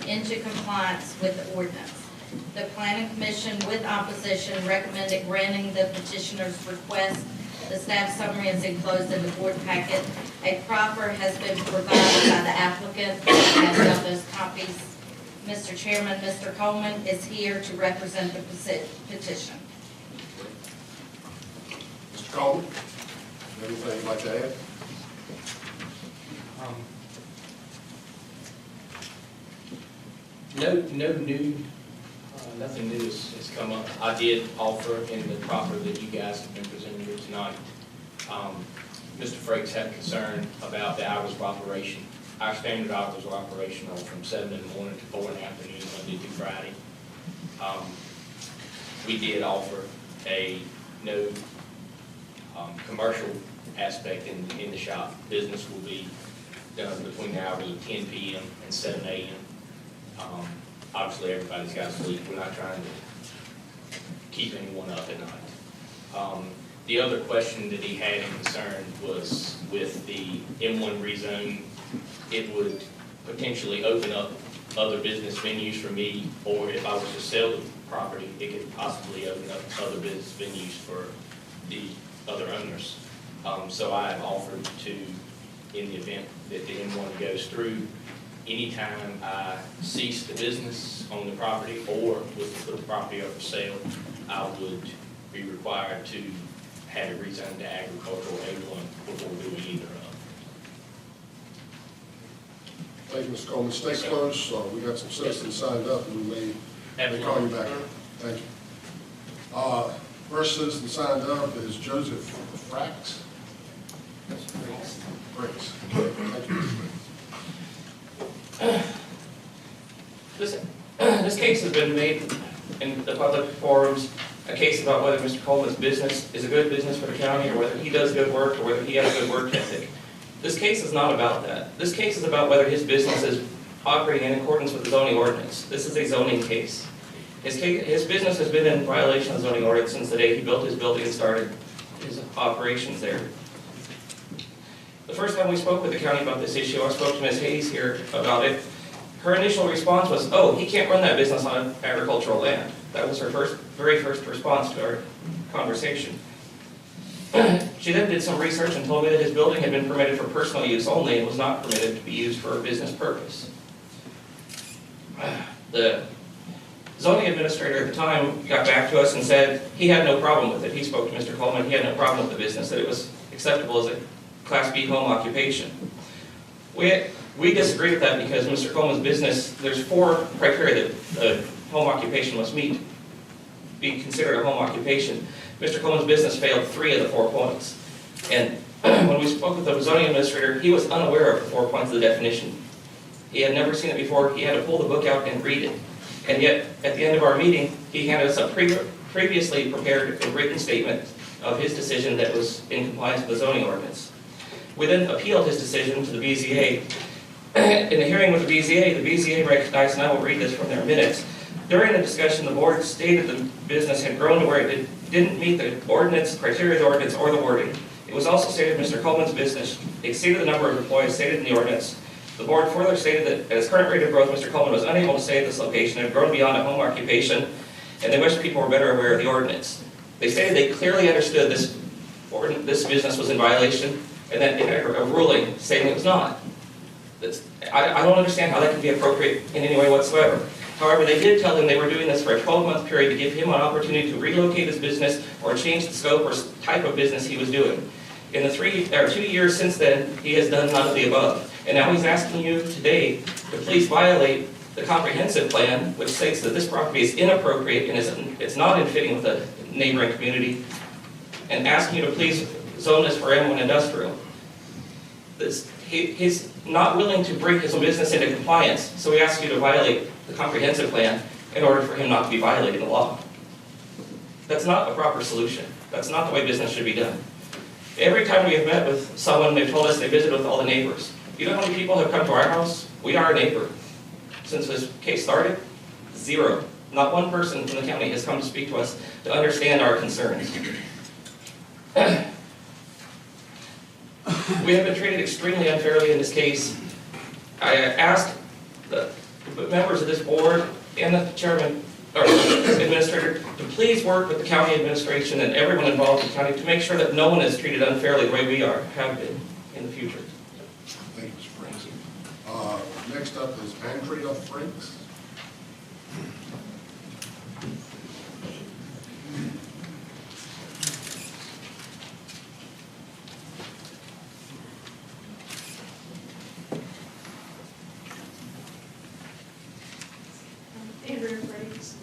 into compliance with the ordinance. The Planning Commission, with opposition, recommended granting the petitioner's request. The staff summary is enclosed in the board packet. A proffer has been provided by the applicant. I have those copies Mr. Chairman, Mr. Coleman is here to represent the petition. Mr. Coleman, anything you'd like to add? Nothing new has come up. I did offer in the proffer that you guys have been presenting here tonight. Mr. Frakes had concern about the hours of operation. Our standard hours of operation are from 7 in the morning to 4 in the afternoon, Monday through Friday. We did offer a no commercial aspect in the shop. Business will be done between the hours of 10 p.m. and 7 a.m. Obviously, everybody's got to sleep. We're not trying to keep anyone up at night. The other question that he had in concern was with the M1 rezone. It would potentially open up other business venues for me, or if I was to sell the property, it could possibly open up other business venues for the other owners. So I have offered to, in the event that the M1 goes through, anytime I cease the business on the property or with the property up for sale, I would be required to have it rezoned to agricultural A1 before doing either of. Thank you, Mr. Coleman. Stay close. We got some citizens signed up, and we may call you back. Thank you. First citizen signed up is Joseph Frakes. Frakes. Thank you. This case has been made in the public forums, a case about whether Mr. Coleman's business is a good business for the county, or whether he does good work, or whether he has a good work ethic. This case is not about that. This case is about whether his business is operating in accordance with the zoning ordinance. This is a zoning case. His business has been in violation of the zoning ordinance since the day he built his building and started his operations there. The first time we spoke with the county about this issue, I spoke to Ms. Hayes here about it. Her initial response was, "Oh, he can't run that business on agricultural land." That was her very first response to our conversation. She then did some research and told me that his building had been permitted for personal use only and was not permitted to be used for a business purpose. The zoning administrator at the time got back to us and said he had no problem with it. He spoke to Mr. Coleman, he had no problem with the business, that it was acceptable as a Class B home occupation. We disagree with that because Mr. Coleman's business, there's 4 criteria that a home occupation must meet, be considered a home occupation. Mr. Coleman's business failed 3 of the 4 points. And when we spoke with the zoning administrator, he was unaware of the 4 points of the definition. He had never seen it before. He had to pull the book out and read it. And yet, at the end of our meeting, he handed us a previously prepared and written statement of his decision that was in compliance with the zoning ordinance. We then appealed his decision to the BZA. In the hearing with the BZA recognized, and I will read this from their minutes, during the discussion, the board stated the business had grown to where it didn't meet the ordinance, criteria of the ordinance, or the wording. It was also stated Mr. Coleman's business exceeded the number of employees stated in the ordinance. The board further stated that at his current rate of growth, Mr. Coleman was unable to stay at this location and had grown beyond a home occupation, and they wished people were better aware of the ordinance. They stated they clearly understood this business was in violation, and then they had a ruling stating it was not. I don't understand how that can be appropriate in any way whatsoever. However, they did tell him they were doing this for a 12-month period to give him an opportunity to relocate his business or change the scope or type of business he was doing. In the 2 years since then, he has done none of the above. And now he's asking you today to please violate the comprehensive plan, which states that this property is inappropriate and it's not in fitting with the neighboring community, and asking you to please zone this for M1 industrial. He's not willing to bring his business into compliance, so we ask you to violate the comprehensive plan in order for him not to be violating the law. That's not a proper solution. That's not the way business should be done. Every time we have met with someone, they've told us they visited with all the neighbors. You know how many people have come to our house? We are a neighbor. Since this case started, 0. Not one person from the county has come to speak to us to understand our concerns. We have been treated extremely unfairly in this case. I asked the members of this board and the chairman, or administrator, to please work with the county administration and everyone involved in the county to make sure that no one is treated unfairly the way we have been in the future. Thank you, Mr. Franks. Next up is Andrea Franks. Andrea Frakes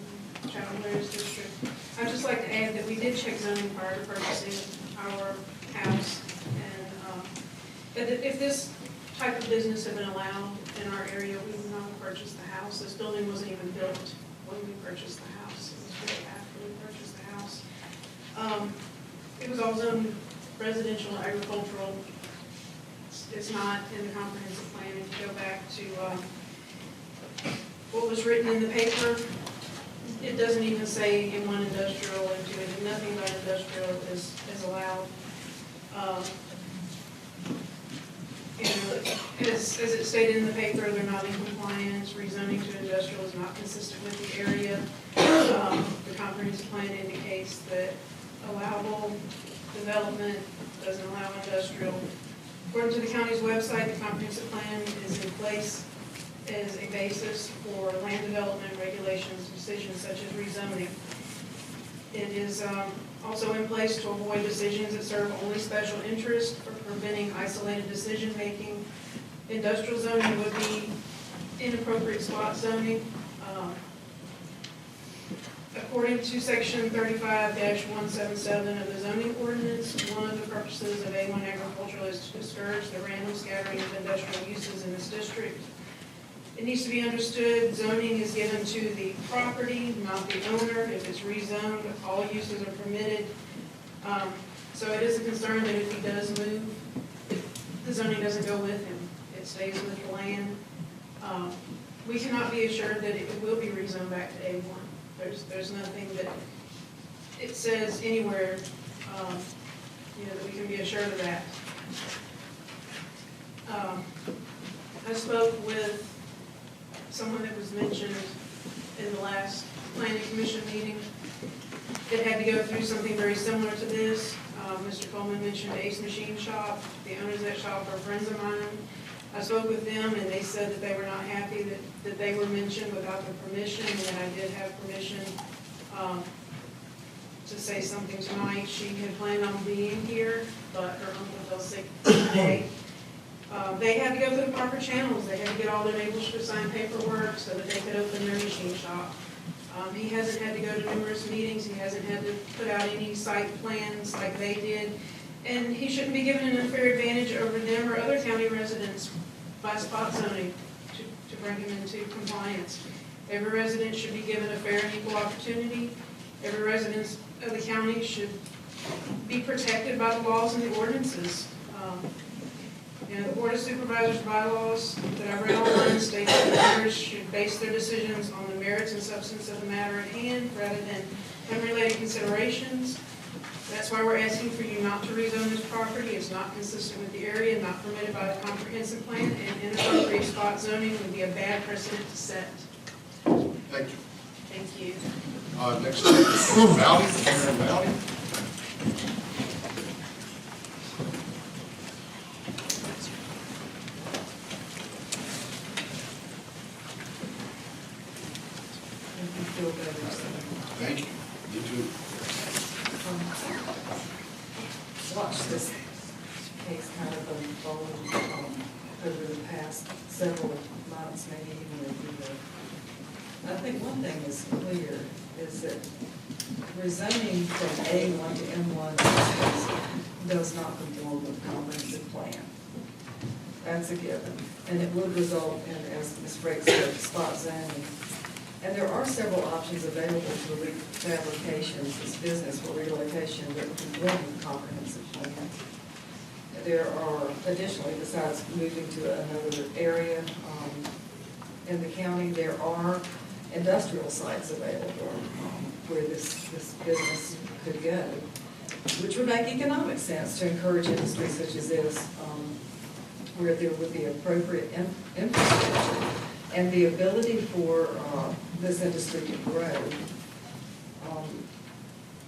in Chatham District. I'd just like to add that we did check zoning prior to purchasing our house. And if this type of business had been allowed in our area, we would not have purchased the house. This building wasn't even built when we purchased the house. It was way after we purchased the house. It was all zoned residential and agricultural. It's not in the comprehensive plan. If you go back to what was written in the paper, it doesn't even say M1 industrial or M2. Nothing about industrial is allowed. And as it stated in the paper, they're not in compliance. Rezoning to industrial is not consistent with the area. The comprehensive plan indicates that allowable development doesn't allow industrial. According to the county's website, the comprehensive plan is in place as a basis for land development regulations, decisions such as rezoning. It is also in place to avoid decisions that serve only special interest or preventing isolated decision-making. Industrial zoning would be inappropriate spot zoning. According to section 35-177 of the zoning ordinance, one of the purposes of A1 agricultural is to discourage the random scattering of industrial uses in this district. It needs to be understood, zoning is given to the property, not the owner. If it's rezoned, all uses are permitted. So it is a concern that if he does move, the zoning doesn't go with him. It stays with the land. We cannot be assured that it will be rezoned back to A1. There's nothing that it says anywhere, that we can be assured of that. I spoke with someone that was mentioned in the last planning commission meeting. It had to go through something very similar to this. Mr. Coleman mentioned Ace Machine Shop. The owners of that shop are friends of mine. I spoke with them and they said that they were not happy that they were mentioned without their permission, and that I did have permission to say something tonight. She had planned on being here, but her uncle fell sick today. They had to go through the proper channels. They had to get all their neighbors to sign paperwork so that they could open their machine shop. He hasn't had to go to numerous meetings. He hasn't had to put out any site plans like they did. And he shouldn't be given an unfair advantage over them or other county residents by spot zoning to bring him into compliance. Every resident should be given a fair and equal opportunity. Every resident of the county should be protected by the laws and the ordinances. The Board of Supervisors bylaws that I read online state that members should base their decisions on the merits and substance of the matter at hand rather than unrelated considerations. That's why we're asking for you not to rezone this property. It's not consistent with the area, not permitted by the comprehensive plan, and inappropriate spot zoning would be a bad precedent to set. Thank you. Thank you. Next up is Valley, Karen Valley. Thank you. You too. Watch this case kind of unfold over the past several months, maybe even a year. I think one thing is clear is that rezoning from A1 to M1 does not conform with the comprehensive plan. That's a given. And it would result in, as Ms. Frakes said, spot zoning. And there are several options available to elite fabrications, this business for relocation that would conform with the comprehensive plan. There are additionally, besides moving to another area in the county, there are industrial sites available where this business could go, which would make economic sense to encourage industry such as this, where there would be appropriate infrastructure and the ability for this industry to grow.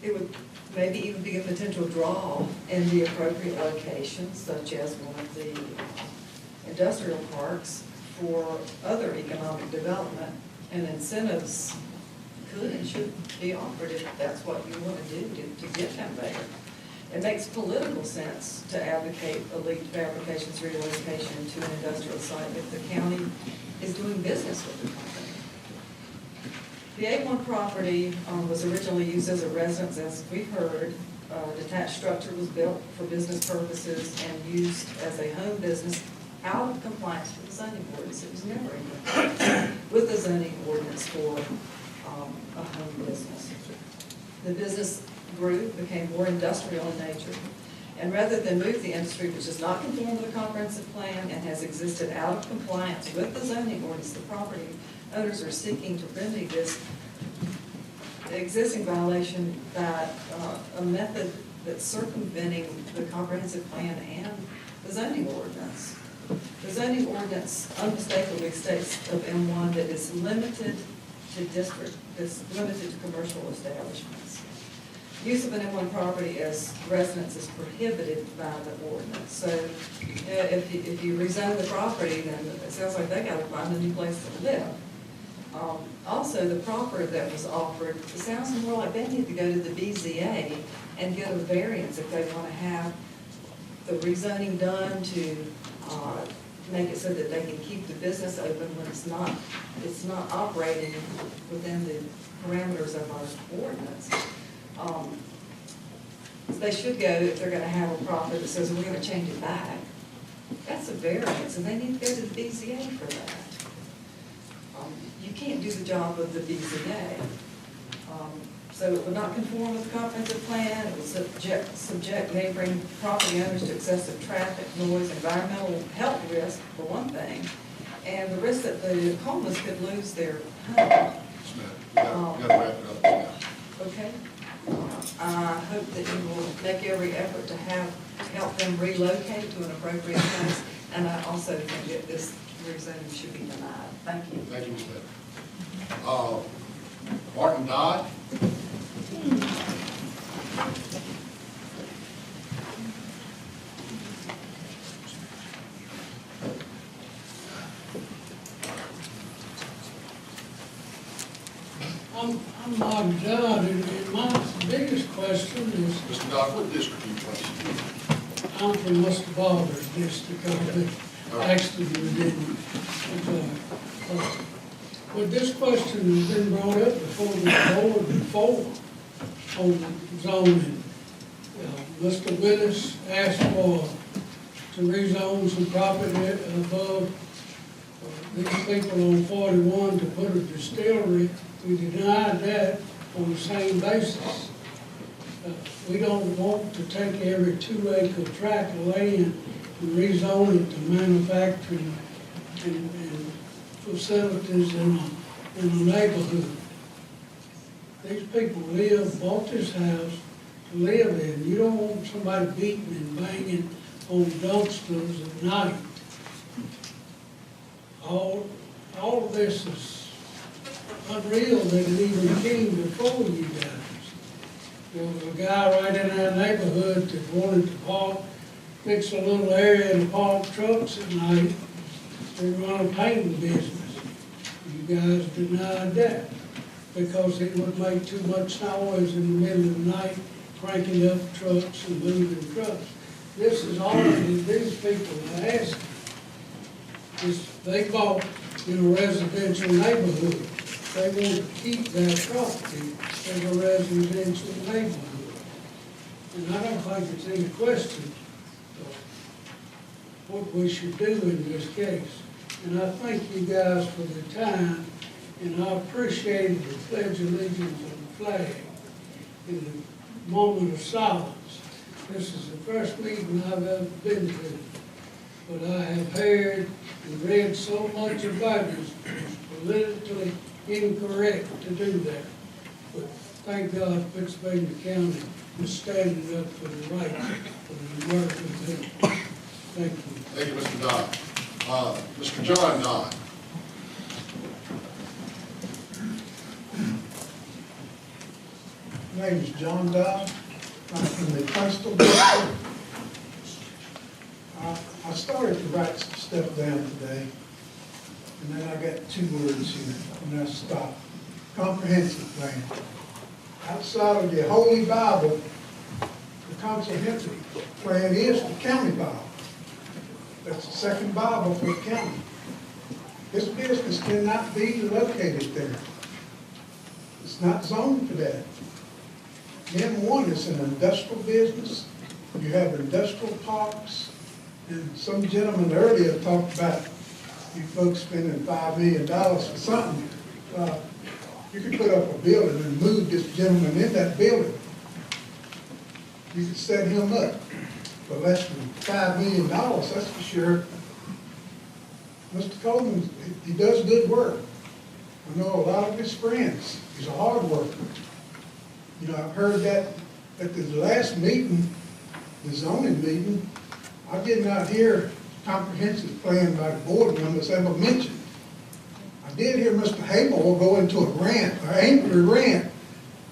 It would maybe even be a potential draw in the appropriate locations, such as one of the industrial parks, for other economic development, and incentives could and should be offered if that's what you want to do to get them there. It makes political sense to advocate elite fabrications relocation to an industrial site if the county is doing business with the company. The A1 property was originally used as a residence, as we heard. Detached structure was built for business purposes and used as a home business out of compliance with the zoning ordinance. It was never in compliance with the zoning ordinance for a home business. The business grew, became more industrial in nature, and rather than move the industry, which does not conform to the comprehensive plan and has existed out of compliance with the zoning ordinance, the property owners are seeking to remedy this existing violation by a method that's circumventing the comprehensive plan and the zoning ordinance. The zoning ordinance unmistakably states of M1 that it's limited to district, it's limited to commercial establishments. Use of an M1 property as residence is prohibited by the ordinance. So if you rezone the property, then it sounds like they gotta find a new place to live. Also, the property that was offered, it sounds more like they need to go to the BZA and get a variance if they want to have the rezoning done to make it so that they can keep the business open when it's not operating within the parameters of our ordinance. They should go, if they're going to have a property that says we're going to change it back, that's a variance, and they need to go to the BZA for that. You can't do the job of the BZA. So it would not conform with the comprehensive plan. It would subject neighboring property owners to excessive traffic, noise, environmental health risk, for one thing, and the risk that the homeless could lose their home. Yes, ma'am. You gotta wrap it up now. Okay? I hope that you will make every effort to help them relocate to an appropriate place, and I also think that this rezoning should be denied. Thank you. Thank you, Ms. Bennett. Martin Dodd. I'm Martin Dodd, and my biggest question is... Mr. Dodd, what district are you from? I'm from Mr. Barber's district, actually we didn't. But this question has been brought up before the board before on zoning. Mr. Willis asked to rezone some property above these people on 41 to put a distillery. We denied that on the same basis. We don't want to take every 2-acre tract of land and rezone it to manufacturing and facilities in a neighborhood. These people bought this house to live in. You don't want somebody beating and banging on dumpsters at night. All of this is unreal that it even came before you guys. There was a guy right in our neighborhood that wanted to fix a little area and park trucks at night and run a painting business. You guys denied that because it would make too much noise in the middle of the night, cranking up trucks and moving trucks. This is all these people are asking. They bought in a residential neighborhood. They want to keep that property as a residential neighborhood. And I don't think it's any question of what we should do in this case. And I thank you guys for the time, and I appreciated the Pledge of Allegiance on the flag in the moment of silence. This is the first meeting I've ever been to, but I have heard and read so much about it, it's politically incorrect to do that. But thank God Pittsylvania County is standing up for the rights of the American people. Thank you. Thank you, Mr. Dodd. Mr. John Dodd. My name is John Dodd. I'm from the Coastal District. I started to write some stuff down today, and then I got 2 words here, and I stopped. Comprehensive plan. Outside of the Holy Bible, the comprehensive plan is the county Bible. That's the second Bible for the county. This business cannot be located there. It's not zoned for that. M1 is an industrial business. You have industrial parks. And some gentleman earlier talked about you folks spending $5 million for something. You could put up a building and move this gentleman in that building. You could set him up for less than $5 million, that's for sure. Mr. Coleman, he does good work. I know a lot of his friends. He's a hard worker. You know, I've heard that at the last meeting, the zoning meeting, I did not hear comprehensive plan by the board members ever mentioned. I did hear Mr. Haymore go into a rant, an angry rant,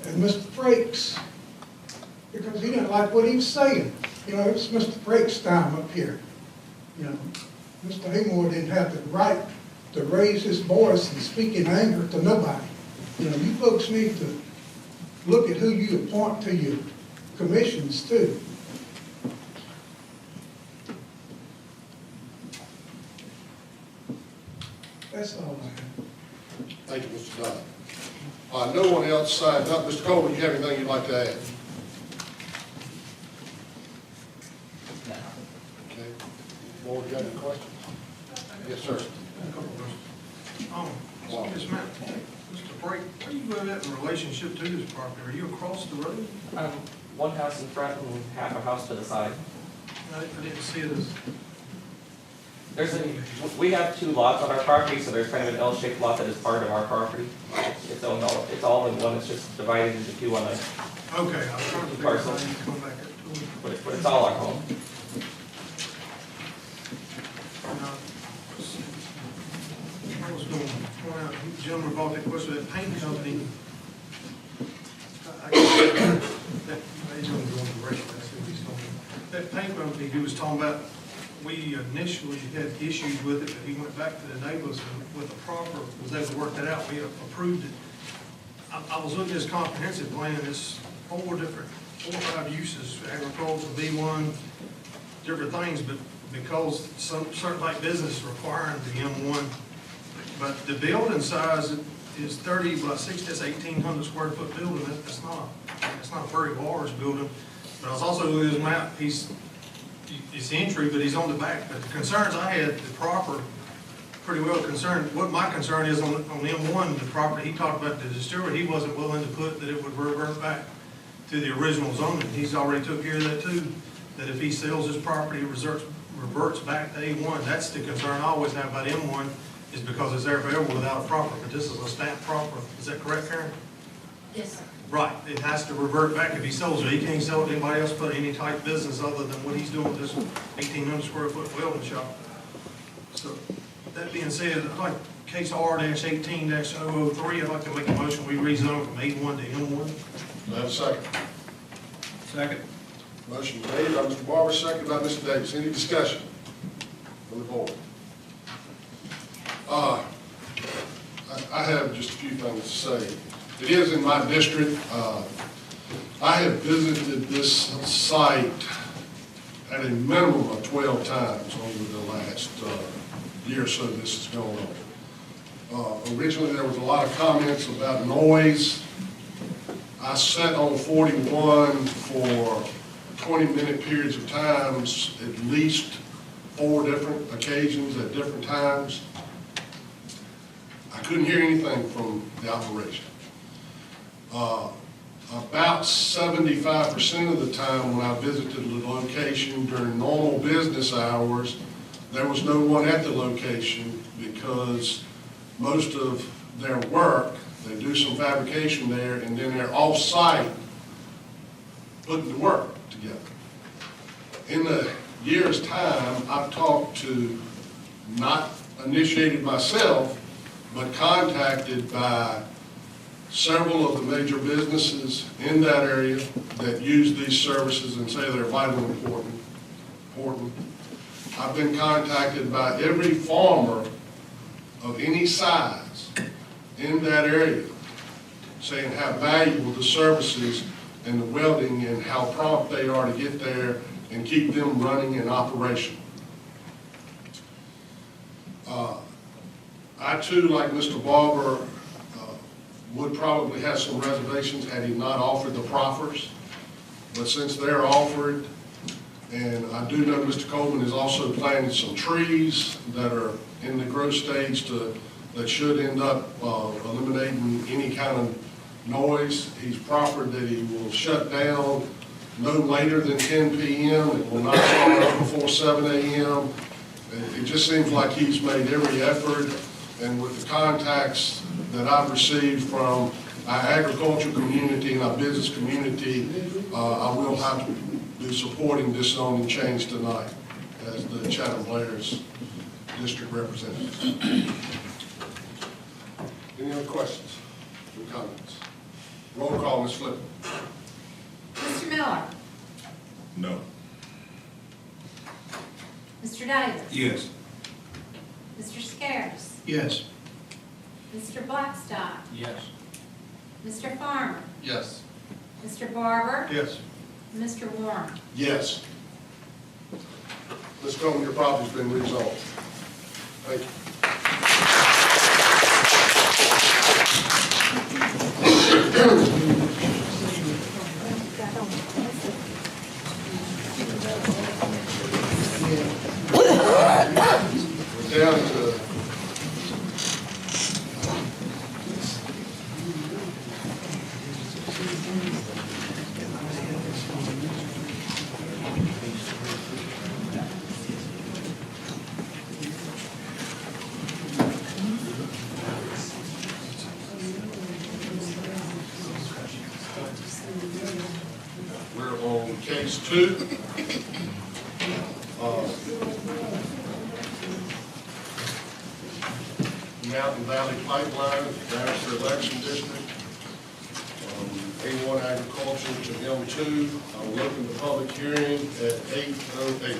at Mr. Frakes, because he didn't like what he was saying. You know, it was Mr. Frakes' time up here. You know, Mr. Haymore didn't have the right to raise his voice and speak in anger to nobody. You know, you folks need to look at who you appoint to your commissions too. That's all I have. Thank you, Mr. Dodd. No one else signed up. Mr. Coleman, you have anything you'd like to add? Okay. Board, you got any questions? Yes, sir. Yes, ma'am. Mr. Brake, where do you live at in relationship to this property? Are you across the road? One house in front and half a house to the side. I didn't see it as. We have two lots on our property, so there's kind of an L-shaped lot that is part of our property. It's all in one, it's just divided into two on a Okay, I was trying to figure out parcel. how you come back up to it. But it's all our home. I was going to point out, the gentleman brought that question, that paint company. I guess he's going to go into racial, that's what he's talking about. That paint company he was talking about, we initially had issues with it, but he went back to the neighbors and with the proper, was able to work that out, we approved it. I was looking at this comprehensive plan, it's four or five uses, agricultural, B1, different things, but because some certain like business requiring the M1, but the building size is 30 by 60, that's 1,800 square foot building. That's not a very large building. But I was also looking at his map. It's entry, but he's on the back. But the concerns I had, the proper, pretty well concerned. What my concern is on M1, the property he talked about, the distillery, he wasn't willing to put that it would revert back to the original zoning. He's already took care of that too. That if he sells his property, it reverts back to A1. That's the concern I always have about M1. Is because it's there forever without a proper, but this is a stamped proper. Is that correct, Karen? Yes, sir. Right, it has to revert back if he sells it. He can't sell it to anybody else, put any type of business other than what he's doing with this 1,800 square foot welding shop. So, that being said, I'd like case R-18-003, I'd like to make a motion, we rezone from A1 to M1. Do I have a second? Second. Motion made by Mr. Barber, second by Mr. Davis. Any discussion from the board? I have just a few things to say. It is in my district. I have visited this site at a minimum of 12 times over the last year or so this has gone on. Originally, there was a lot of comments about noise. I sat on 41 for 20-minute periods of times, at least 4 different occasions at different times. I couldn't hear anything from the operation. About 75% of the time when I visited the location during normal business hours, there was no one at the location because most of their work, they do some fabrication there and then they're off-site putting the work together. In the year's time, I've talked to, not initiated myself, but contacted by several of the major businesses in that area that use these services and say they're vitally important. I've been contacted by every farmer of any size in that area saying how valuable the services and the welding and how prompt they are to get there and keep them running in operation. I too, like Mr. Barber, would probably have some reservations had he not offered the proffers. But since they're offered, and I do know Mr. Coleman is also planting some trees that are in the growth stage that should end up eliminating any kind of noise. He's proffered that he will shut down no later than 10 p.m. It will not start up before 7 a.m. It just seems like he's made every effort, and with the contacts that I've received from our agricultural community and our business community, I will have to be supporting this zoning change tonight as the Chatham Blair's district representative. Any other questions or comments? Roll call, Ms. Flippen. Mr. Miller? No. Mr. Davis? Yes. Mr. Scares? Yes. Mr. Blackstock? Yes. Mr. Farmer? Yes. Mr. Barber? Yes. Mr. Warren? Yes. Ms. Coleman, your property's been rezoned. Thank you. We're down to we're on case 2. Mountain Valley Pipeline, Master Election District, A1 Agriculture to M2. I will open the public hearing at 8:08.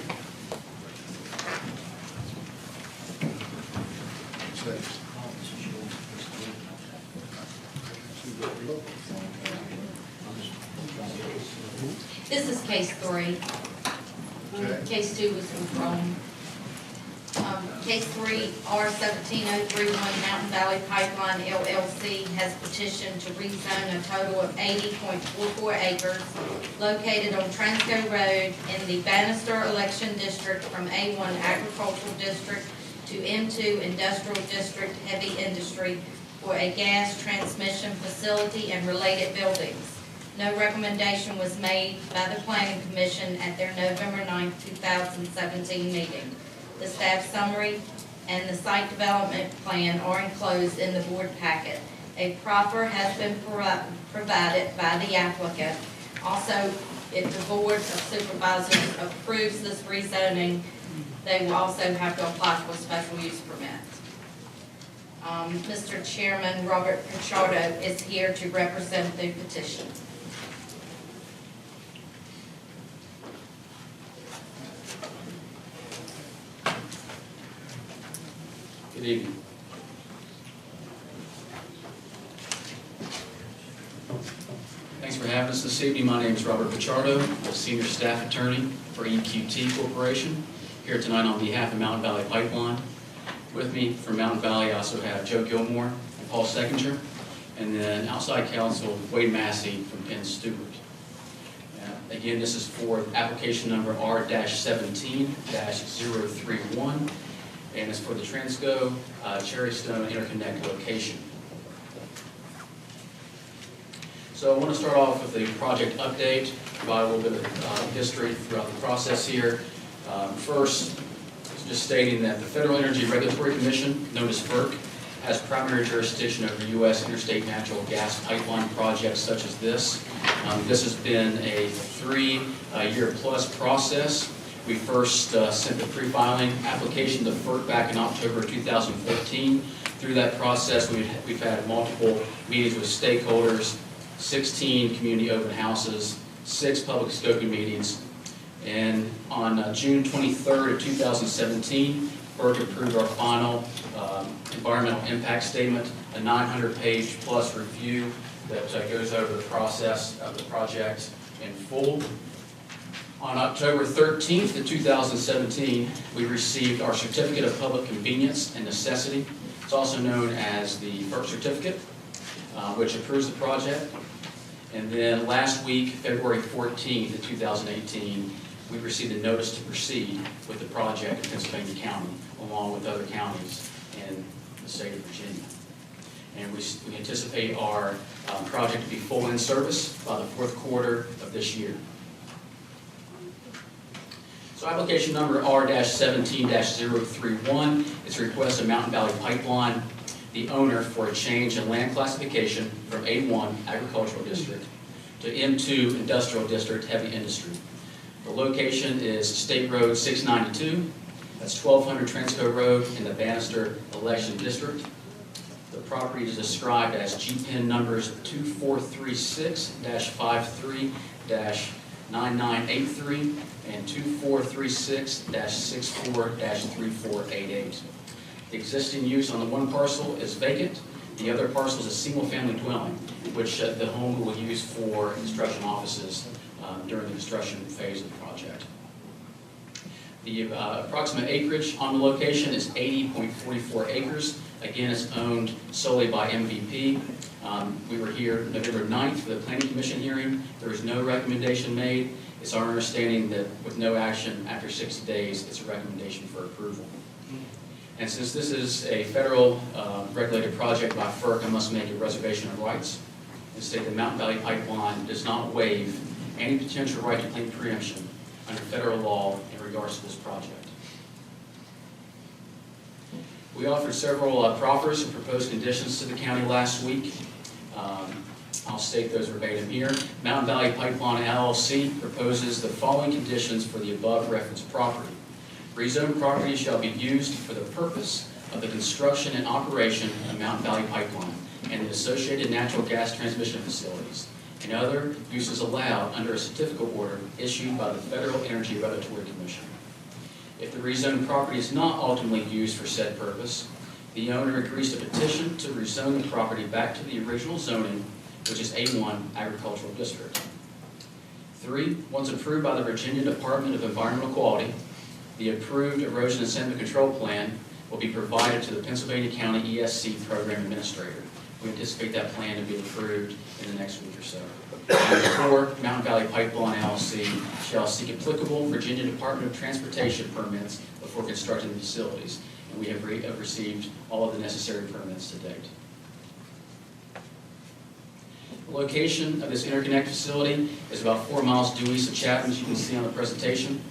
This is case 3. Okay. Case 2 was withdrawn. Case 3, R17031 Mountain Valley Pipeline LLC has petitioned to rezone a total of 80.44 acres located on Transco Road in the Bannister Election District from A1 Agricultural District to M2 Industrial District Heavy Industry for a gas transmission facility and related buildings. No recommendation was made by the Planning Commission at their November 9, 2017 meeting. The staff summary and the site development plan are enclosed in the board packet. A proffer has been provided by the applicant. Also, if the Board of Supervisors approves this rezoning, they will also have to apply for a special use permit. Mr. Chairman, Robert Pichardo is here to represent the petition. Good evening. Thanks for having us this evening. My name is Robert Pichardo. I'm a senior staff attorney for EQT Corporation. Here tonight on behalf of Mountain Valley Pipeline. With me from Mountain Valley, I also have Joe Gilmore and Paul Seckinger, and then outside counsel Wade Massey from Penn Stewart. Again, this is for application number R-17-031. And it's for the Transco Cherrystone Interconnect location. So I want to start off with the project update, provide a little bit of history throughout the process here. First, just stating that the Federal Energy Regulatory Commission, known as FERC, has primary jurisdiction over U.S. interstate natural gas pipeline projects such as this. This has been a 3-year-plus process. We first sent the pre-filing application to FERC back in October 2014. Through that process, we've had multiple meetings with stakeholders, 16 community open houses, 6 public scoping meetings. And on June 23rd of 2017, FERC approved our final environmental impact statement, a 900-page plus review that goes over the process of the project in full. On October 13th of 2017, we received our Certificate of Public Convenience and Necessity. It's also known as the FERC certificate. which approves the project. And then last week, February 14th of 2018, we received a notice to proceed with the project in Pittsylvania County, along with other counties in the state of Virginia. And we anticipate our project to be full in service by the fourth quarter of this year. So application number R-17-031 is a request of Mountain Valley Pipeline, the owner, for a change in land classification from A1 Agricultural District to M2 Industrial District Heavy Industry. The location is State Road 692, that's 1200 Transco Road in the Bannister Election District. The property is described as GPIN numbers 2436-53-9983 and 2436-64-3488. The existing use on the one parcel is vacant. The other parcel is a single-family dwelling, which the home will use for construction offices during the construction phase of the project. The approximate acreage on the location is 80.44 acres. Again, it's owned solely by MVP. We were here November 9th for the Planning Commission hearing. There was no recommendation made. It's our understanding that with no action after 60 days, it's a recommendation for approval. And since this is a federal regulated project by FERC, I must make a reservation of rights and state that Mountain Valley Pipeline does not waive any potential right to claim preemption under federal law in regards to this project. We offered several proffers and proposed conditions to the county last week. I'll state those verbatim here. Mountain Valley Pipeline LLC proposes the following conditions for the above referenced property. Rezoned property shall be used for the purpose of the construction and operation of Mountain Valley Pipeline and the associated natural gas transmission facilities and other uses allowed under a certificate order issued by the Federal Energy Regulatory Commission. If the rezoned property is not ultimately used for said purpose, the owner agrees to petition to rezone the property back to the original zoning, which is A1 Agricultural District. 3, once approved by the Virginia Department of Environmental Quality, the approved erosion and sediment control plan will be provided to the Pennsylvania County ESC Program Administrator. We anticipate that plan to be approved in the next week or so. And 4, Mountain Valley Pipeline LLC shall seek applicable Virginia Department of Transportation permits before constructing the facilities. And we have received all of the necessary permits to date. The location of this interconnect facility is about 4 miles due east of Chatham, as you can see on the presentation.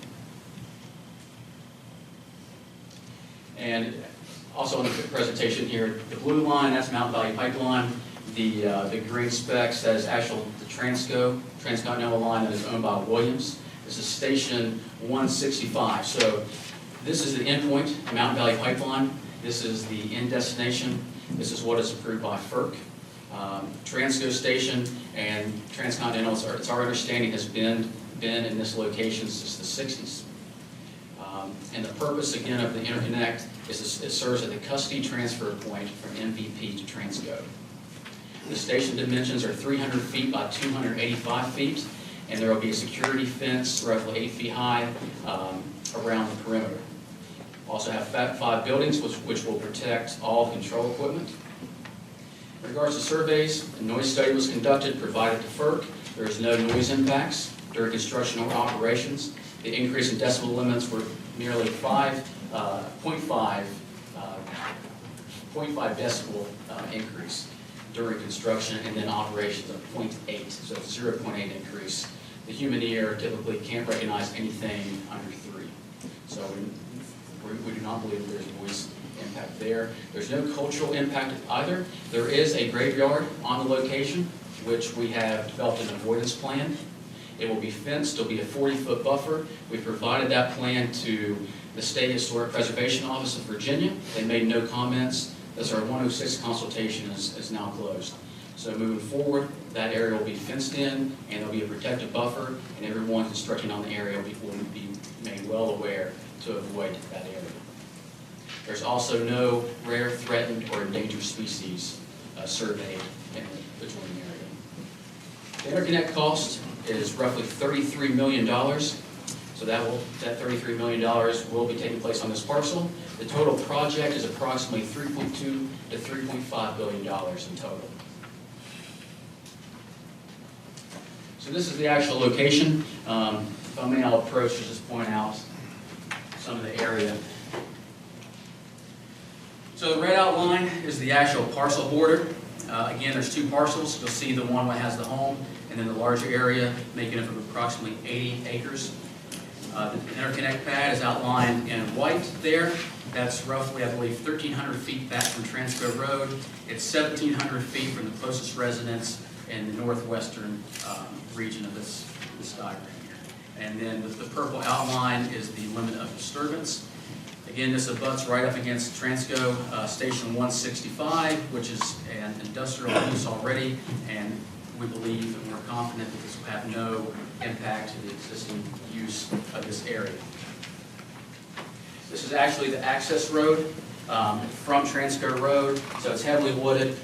And also on the presentation here, the blue line, that's Mountain Valley Pipeline. The green specs, that is actually the transcontinental line that is owned by Williams. This is station 165. So this is the endpoint, Mountain Valley Pipeline. This is the end destination. This is what is approved by FERC. Transco station and transcontinental, it's our understanding, has been in this location since the 60s. And the purpose, again, of the interconnect is it serves as a custody transfer point from MVP to Transco. The station dimensions are 300 feet by 285 feet, and there will be a security fence roughly 8 feet high around the perimeter. Also have 5 buildings which will protect all control equipment. In regards to surveys, a noise study was conducted, provided to FERC. There is no noise impacts during construction or operations. The increase in decibel limits were nearly 0.5 decibel increase during construction, and then operations of 0.8, so 0.8 increase. The human ear typically can't recognize anything under 3. So we do not believe there's noise impact there. There's no cultural impact either. There is a graveyard on the location, which we have developed an avoidance plan. It will be fenced. It'll be a 40-foot buffer. We provided that plan to the State Historic Preservation Office of Virginia. They made no comments. As our 106 consultation is now closed. So moving forward, that area will be fenced in, and there'll be a protective buffer, and everyone constructing on the area will be made well aware to avoid that area. There's also no rare, threatened, or endangered species surveyed in the adjoining area. The interconnect cost is roughly $33 million. So that $33 million will be taking place on this parcel. The total project is approximately $3.2 to $3.5 billion in total. So this is the actual location. If I may, I'll approach to just point out some of the area. So the red outline is the actual parcel border. Again, there's two parcels. You'll see the one that has the home, and then the larger area making up of approximately 80 acres. The interconnect pad is outlined in white there. That's roughly, I believe, 1,300 feet back from Transco Road. It's 1,700 feet from the closest residence in the northwestern region of this diagram here. And then the purple outline is the limit of disturbance. Again, this abuts right up against Transco Station 165, which is an industrial use already, and we believe and we're confident that this will have no impact to the existing use of this area. This is actually the access road from Transco Road, so it's heavily wooded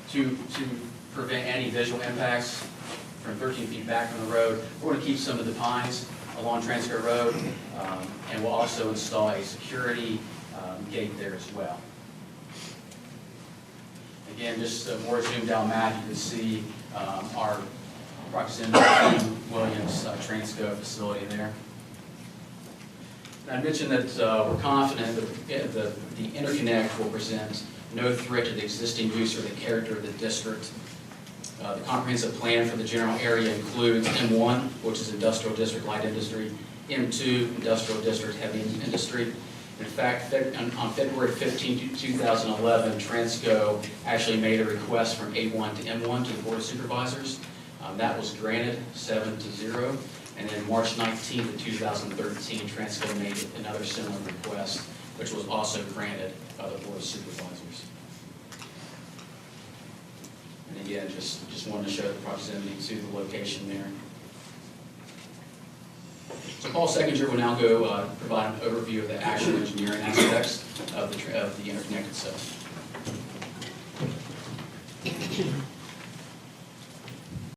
to prevent any visual impacts from 13 feet back from the road. We're going to keep some of the pines along Transco Road, and we'll also install a security gate there as well. Again, just a more zoomed out map, you can see our proximity to Williams Transco facility there. And I mentioned that we're confident that the interconnect will present no threat to the existing use or the character of the district. The comprehensive plan for the general area includes M1, which is industrial district, light industry, M2, industrial district, heavy industry. In fact, on February 15, 2011, Transco actually made a request from A1 to M1 to the Board of Supervisors. That was granted 7-0. And then March 19, 2013, Transco made another similar request, which was also granted by the Board of Supervisors. And again, just wanted to show the proximity to the location there. So Paul Seckinger will now go provide an overview of the actual engineering aspects of the interconnect itself.